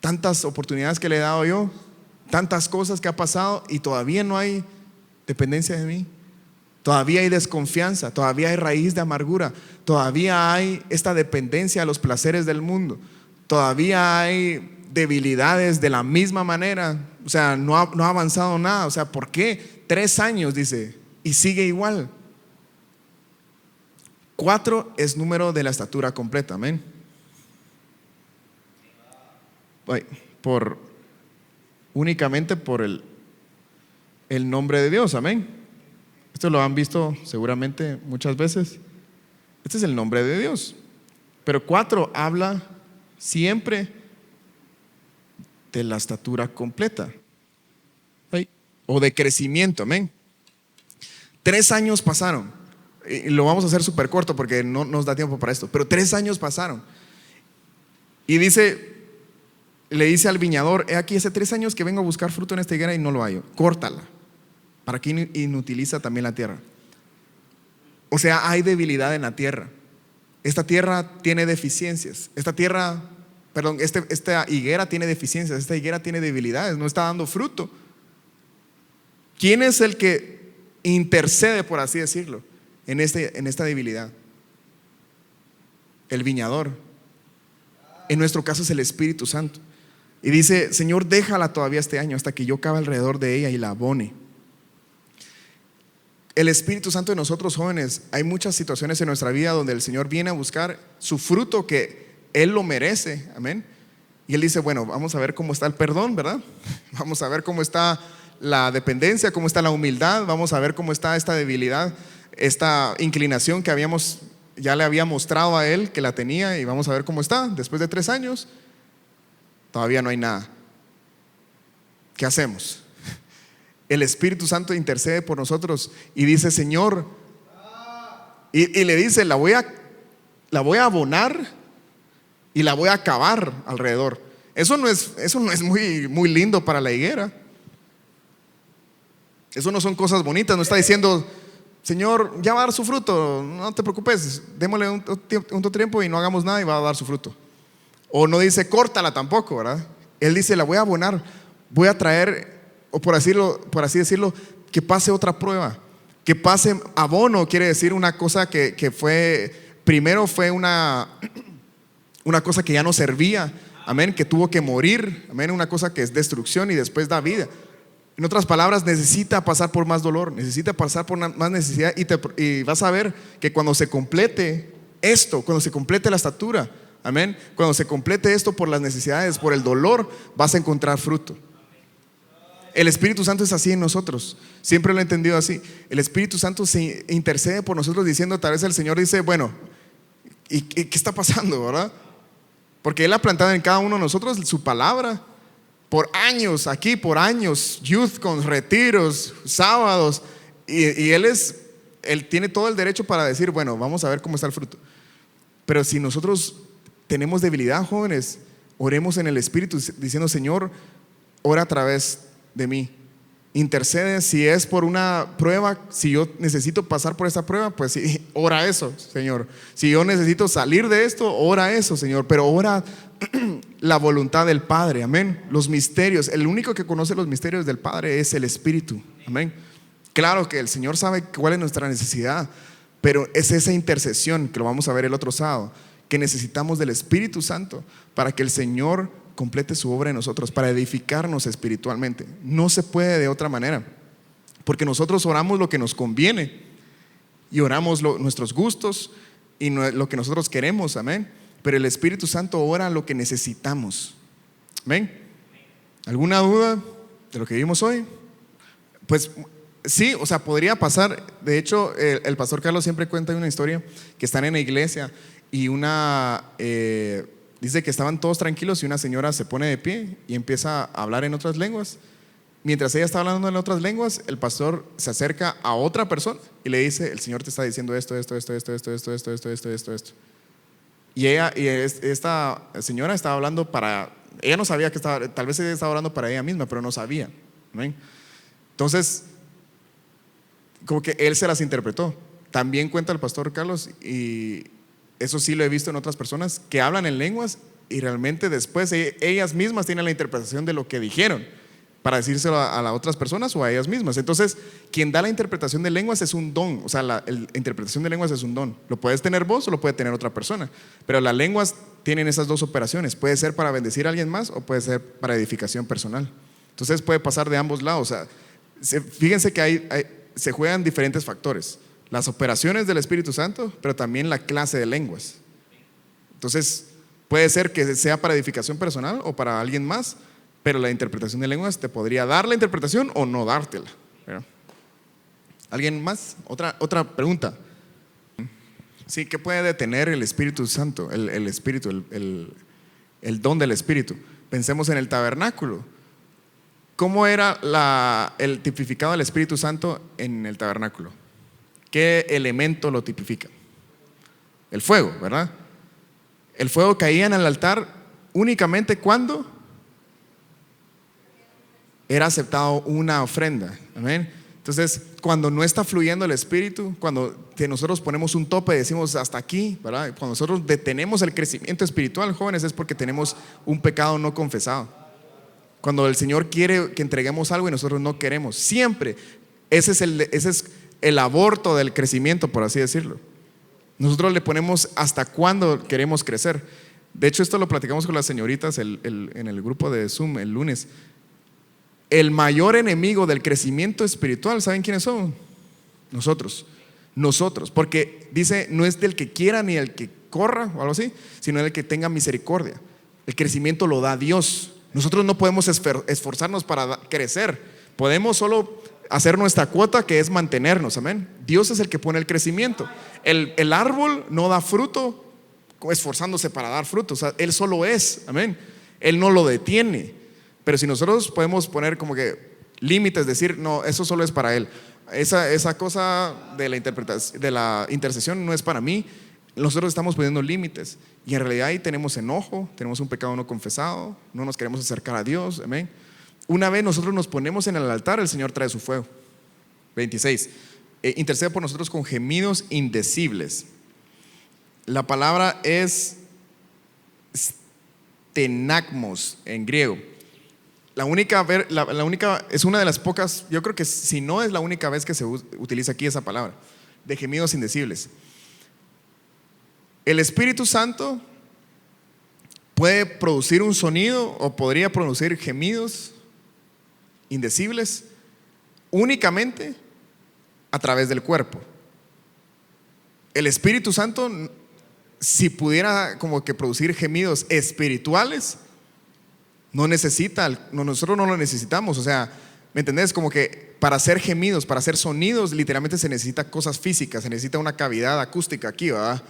tantas oportunidades que le he dado yo tantas cosas que ha pasado y todavía no hay dependencia de mí. Todavía hay desconfianza, todavía hay raíz de amargura, todavía hay esta dependencia a los placeres del mundo, todavía hay debilidades de la misma manera. O sea, no ha avanzado nada. O sea, ¿por qué? 3 años, dice, y sigue igual. 4 es número de la estatura completa, amén. Únicamente por el nombre de Dios, amén. Esto lo han visto seguramente muchas veces. Este es el nombre de Dios. Pero 4 habla siempre de la estatura completa o de crecimiento, amén. 3 años pasaron. Y lo vamos a hacer súper corto porque no nos da tiempo para esto. Pero 3 años pasaron. Y le dice al viñador: he aquí, hace 3 años que vengo a buscar fruto en esta higuera y no lo hallo. Córtala, para que inutiliza también la tierra. O sea, hay debilidad en la tierra. Esta tierra tiene deficiencias. Esta higuera tiene deficiencias. Esta higuera tiene debilidades. No está dando fruto. ¿Quién es el que intercede, por así decirlo, en esta debilidad? El viñador. En nuestro caso es el Espíritu Santo. Y dice: Señor, déjala todavía este año hasta que yo cabe alrededor de ella y la abone. El Espíritu Santo en nosotros, jóvenes, hay muchas situaciones en nuestra vida donde el Señor viene a buscar su fruto que Él lo merece, amén. Y Él dice: bueno, vamos a ver cómo está el perdón, ¿verdad? Vamos a ver cómo está la dependencia, cómo está la humildad, vamos a ver cómo está esta debilidad, esta inclinación que ya le había mostrado a Él que la tenía, y vamos a ver cómo está. Después de 3 años todavía no hay nada. ¿Qué hacemos? El Espíritu Santo intercede por nosotros y dice: Señor, y le dice: la voy a abonar y la voy a cavar alrededor. Eso no es muy, muy lindo para la higuera. Eso no son cosas bonitas. No está diciendo: Señor, ya va a dar su fruto, no te preocupes, démosle un tiempo y no hagamos nada y va a dar su fruto. O no dice: córtala tampoco, ¿verdad? Él dice: la voy a abonar, voy a traer, o por así decirlo, que pase otra prueba, que pase abono. Quiere decir una cosa que primero fue una cosa que ya no servía, amén, que tuvo que morir, amén, una cosa que es destrucción y después da vida. En otras palabras, necesita pasar por más dolor, necesita pasar por más necesidad, y vas a ver que cuando se complete esto, cuando se complete la estatura, amén, cuando se complete esto por las necesidades, por el dolor, vas a encontrar fruto. El Espíritu Santo es así en nosotros. Siempre lo he entendido así. El Espíritu Santo se intercede por nosotros diciendo: tal vez el Señor dice: bueno, ¿y qué está pasando, verdad? Porque Él ha plantado en cada uno de nosotros su palabra por años, por años, youth con retiros, sábados, y Él tiene todo el derecho para decir: bueno, vamos a ver cómo está el fruto. Pero si nosotros tenemos debilidad, jóvenes, oremos en el Espíritu diciendo: Señor, ora a través de mí, intercede. Si es por una prueba, si yo necesito pasar por esta prueba, pues sí, ora eso, Señor. Si yo necesito salir de esto, ora eso, Señor. Pero ora la voluntad del Padre, amén. Los misterios, el único que conoce los misterios del Padre es el Espíritu, amén. Claro que el Señor sabe cuál es nuestra necesidad, pero es esa intercesión que lo vamos a ver el otro sábado, que necesitamos del Espíritu Santo para que el Señor complete su obra en nosotros, para edificarnos espiritualmente. No se puede de otra manera, porque nosotros oramos lo que nos conviene y oramos nuestros gustos y lo que nosotros queremos, amén. Pero el Espíritu Santo ora lo que necesitamos, amén. ¿Alguna duda de lo que vimos hoy? Pues sí, o sea, podría pasar. De hecho, el pastor Carlos siempre cuenta una historia que están en la iglesia y dice que estaban todos tranquilos y una señora se pone de pie y empieza a hablar en otras lenguas. Mientras ella está hablando en otras lenguas, el pastor se acerca a otra persona y le dice: el Señor te está diciendo esto. Y esta señora estaba hablando ella no sabía que tal vez ella estaba hablando para ella misma, pero no sabía, ¿ven? Entonces, como que él se las interpretó. También cuenta el pastor Carlos, y eso sí lo he visto en otras personas que hablan en lenguas y realmente después ellas mismas tienen la interpretación de lo que dijeron. para decírselo a las otras personas o a ellas mismas. Entonces, quien da la interpretación de lenguas es un don. O sea, la interpretación de lenguas es un don. Lo puedes tener vos o lo puede tener otra persona. Pero las lenguas tienen esas dos operaciones. Puede ser para bendecir a alguien más o puede ser para edificación personal. Entonces puede pasar de ambos lados. O sea, fíjense que se juegan diferentes factores. Las operaciones del Espíritu Santo, pero también la clase de lenguas. Entonces puede ser que sea para edificación personal o para alguien más, pero la interpretación de lenguas te podría dar la interpretación o no dártela. ¿Alguien más? Otra pregunta. Sí, ¿qué puede detener el Espíritu Santo? El Espíritu, el don del Espíritu. Pensemos en el tabernáculo. ¿Cómo era el tipificado del Espíritu Santo en el tabernáculo? ¿Qué elemento lo tipifica? El fuego, ¿verdad? El fuego caía en el altar únicamente cuando era aceptado una ofrenda. Amén. Entonces, cuando no está fluyendo el Espíritu, cuando nosotros ponemos un tope y decimos hasta aquí, ¿verdad? Cuando nosotros detenemos el crecimiento espiritual, jóvenes, es porque tenemos un pecado no confesado. Cuando el Señor quiere que entreguemos algo y nosotros no queremos, siempre, ese es el aborto del crecimiento, por así decirlo. Nosotros le ponemos hasta cuándo queremos crecer. De hecho, esto lo platicamos con las señoritas en el grupo de Zoom el lunes. El mayor enemigo del crecimiento espiritual, ¿saben quiénes son? Nosotros, porque dice, no es del que quiera ni el que corra o algo así, sino del que tenga misericordia. El crecimiento lo da Dios. Nosotros no podemos esforzarnos para crecer. Podemos solo hacer nuestra cuota, que es mantenernos, amén. Dios es el que pone el crecimiento. El árbol no da fruto esforzándose para dar fruto. O sea, Él solo es, amén. Él no lo detiene. Pero si nosotros podemos poner como que límites, decir, no, eso solo es para Él, esa cosa de la interpretación, de la intercesión no es para mí, nosotros estamos poniendo límites. Y en realidad ahí tenemos enojo, tenemos un pecado no confesado, no nos queremos acercar a Dios, amén. Una vez nosotros nos ponemos en el altar, el Señor trae su fuego. 26. Intercede por nosotros con gemidos indecibles. La palabra es stenagmos en griego. La única es una de las pocas, yo creo que si no es la única vez que se utiliza aquí esa palabra, de gemidos indecibles. El Espíritu Santo puede producir un sonido o podría producir gemidos indecibles únicamente a través del cuerpo. El Espíritu Santo, si pudiera como que producir gemidos espirituales, nosotros no lo necesitamos. O sea, ¿me entendés? Como que para hacer gemidos, para hacer sonidos, literalmente se necesita cosas físicas, se necesita una cavidad acústica aquí, ¿verdad?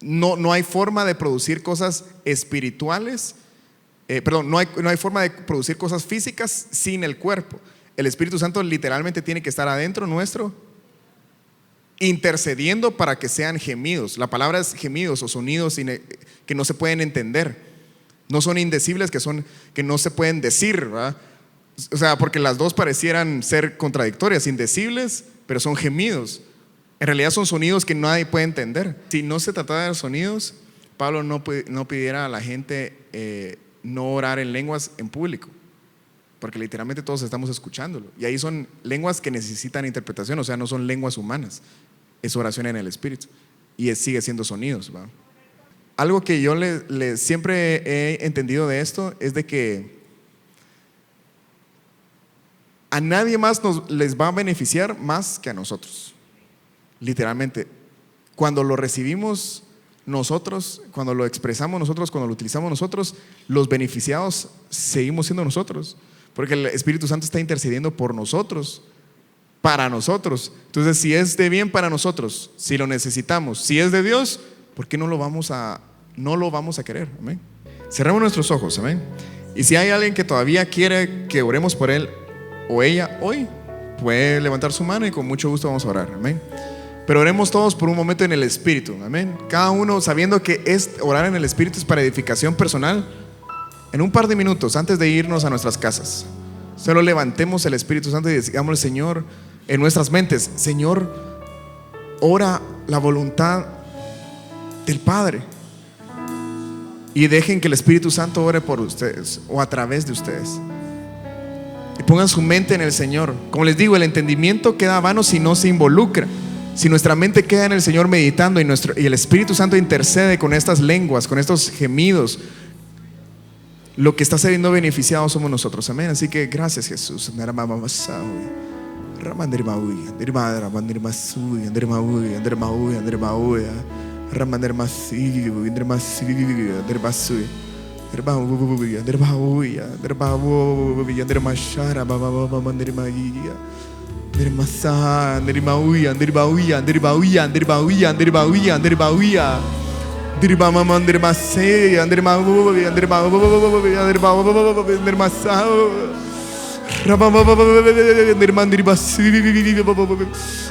No hay forma de producir cosas espirituales, no hay forma de producir cosas físicas sin el cuerpo. El Espíritu Santo literalmente tiene que estar adentro nuestro, intercediendo para que sean gemidos. La palabra es gemidos o sonidos que no se pueden entender. No son indecibles, que no se pueden decir, ¿verdad? O sea, porque las dos parecieran ser contradictorias, indecibles, pero son gemidos. En realidad son sonidos que nadie puede entender. Si no se tratara de sonidos, Pablo no pidiera a la gente no orar en lenguas en público, porque literalmente todos estamos escuchándolo. Y ahí son lenguas que necesitan interpretación, o sea, no son lenguas humanas, es oración en el Espíritu. Y sigue siendo sonidos, ¿verdad? Algo que yo siempre he entendido de esto es de que a nadie más les va a beneficiar más que a nosotros. Literalmente, cuando lo recibimos nosotros, cuando lo expresamos nosotros, cuando lo utilizamos nosotros, los beneficiados seguimos siendo nosotros, porque el Espíritu Santo está intercediendo por nosotros, para nosotros. Entonces, si es de bien para nosotros, si lo necesitamos, si es de Dios, ¿por qué no lo vamos a querer? Amén. Cerremos nuestros ojos, amén. Y si hay alguien que todavía quiere que oremos por él o ella hoy, puede levantar su mano y con mucho gusto vamos a orar, amén. Pero oremos todos por un momento en el Espíritu, amén. Cada uno sabiendo que orar en el Espíritu es para edificación personal. En un par de minutos antes de irnos a nuestras casas, solo levantemos el Espíritu Santo y digamos al Señor en nuestras mentes: Señor, ora la voluntad del Padre, y dejen que el Espíritu Santo ore por ustedes o a través de ustedes. pongan su mente en el Señor. Como les digo, el entendimiento queda vano si no se involucra. Si nuestra mente queda en el Señor meditando y el Espíritu Santo intercede con estas lenguas, con estos gemidos, lo que está siendo beneficiado somos nosotros. Amén. Así que gracias, Jesús.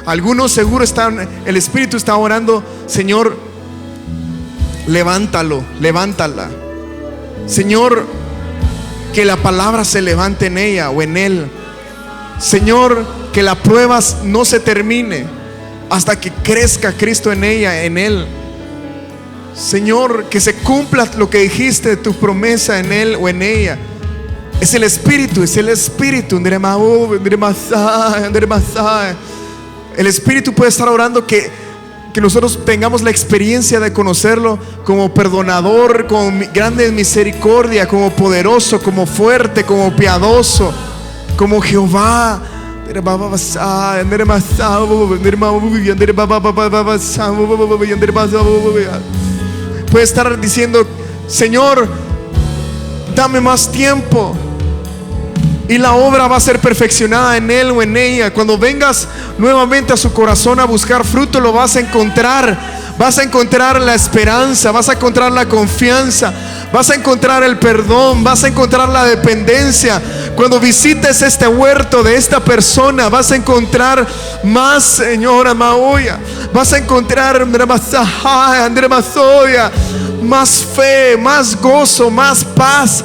Algunos seguro están, el Espíritu está orando: Señor, levántalo, levántala. Señor, que la palabra se levante en ella o en él. Señor, que la prueba no se termine hasta que crezca Cristo en ella, en él. Señor, que se cumpla lo que dijiste, tu promesa en él o en ella. Es el Espíritu, es el Espíritu. El Espíritu puede estar orando que nosotros tengamos la experiencia de conocerlo como perdonador, como grande en misericordia, como poderoso, como fuerte, como piadoso, como Jehová. Puede estar diciendo: Señor, dame más tiempo, y la obra va a ser perfeccionada en él o en ella. Cuando vengas nuevamente a su corazón a buscar fruto, lo vas a encontrar. Vas a encontrar la esperanza, vas a encontrar la confianza, vas a encontrar el perdón, vas a encontrar la dependencia. Cuando visites este huerto de esta persona, vas a encontrar más, Señora Maoya. Vas a encontrar más fe, más gozo, más paz.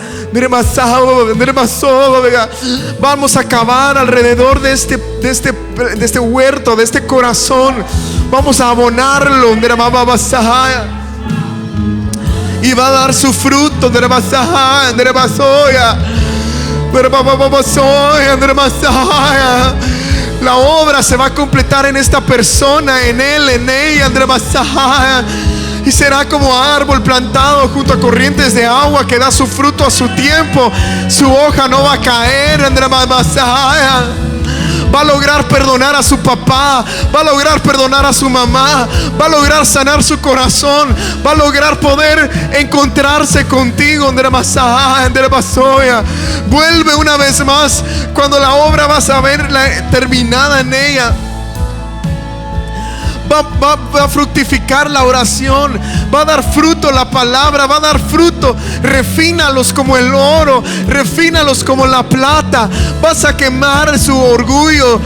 Vamos a acabar alrededor de este huerto, de este corazón. Vamos a abonarlo, y va a dar su fruto. La obra se va a completar en esta persona, en él, en ella. Y será como árbol plantado junto a corrientes de agua, que da su fruto a su tiempo. Su hoja no va a caer. Va a lograr perdonar a su papá, va a lograr perdonar a su mamá, va a lograr sanar su corazón, va a lograr poder encontrarse contigo. Vuelve una vez más. Cuando la obra vas a verla terminada en ella, va a fructificar la oración, va a dar fruto la palabra, va a dar fruto. Refínalos como el oro, refínalos como la plata. Vas a quemar su orgullo.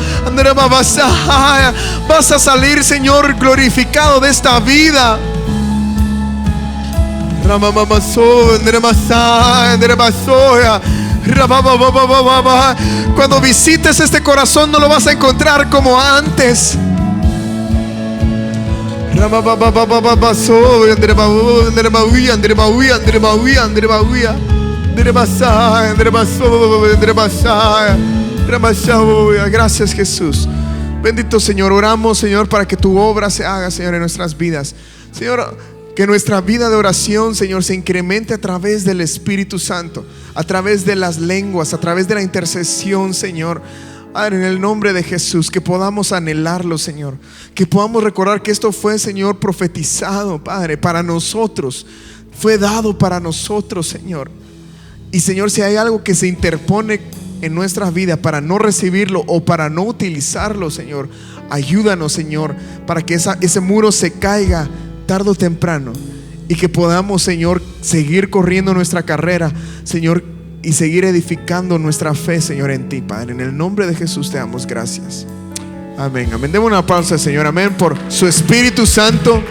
Vas a salir, Señor, glorificado de esta vida. Cuando visites este corazón, no lo vas a encontrar como antes. Gracias, Jesús. Bendito Señor. Oramos, Señor, para que tu obra se haga, Señor, en nuestras vidas. Señor, que nuestra vida de oración, Señor, se incremente a través del Espíritu Santo, a través de las lenguas, a través de la intercesión, Señor. Padre, en el nombre de Jesús, que podamos anhelarlo, Señor. Que podamos recordar que esto fue, Señor, profetizado, Padre, para nosotros. Fue dado para nosotros, Señor. Y, Señor, si hay algo que se interpone en nuestra vida para no recibirlo o para no utilizarlo, Señor, ayúdanos, Señor, para que ese muro se caiga tarde o temprano, y que podamos, Señor, seguir corriendo nuestra carrera, Señor, y seguir edificando nuestra fe, Señor, en ti, Padre. En el nombre de Jesús te damos gracias. Amén, amén. Demos una pausa, Señor, amén, por su Espíritu Santo.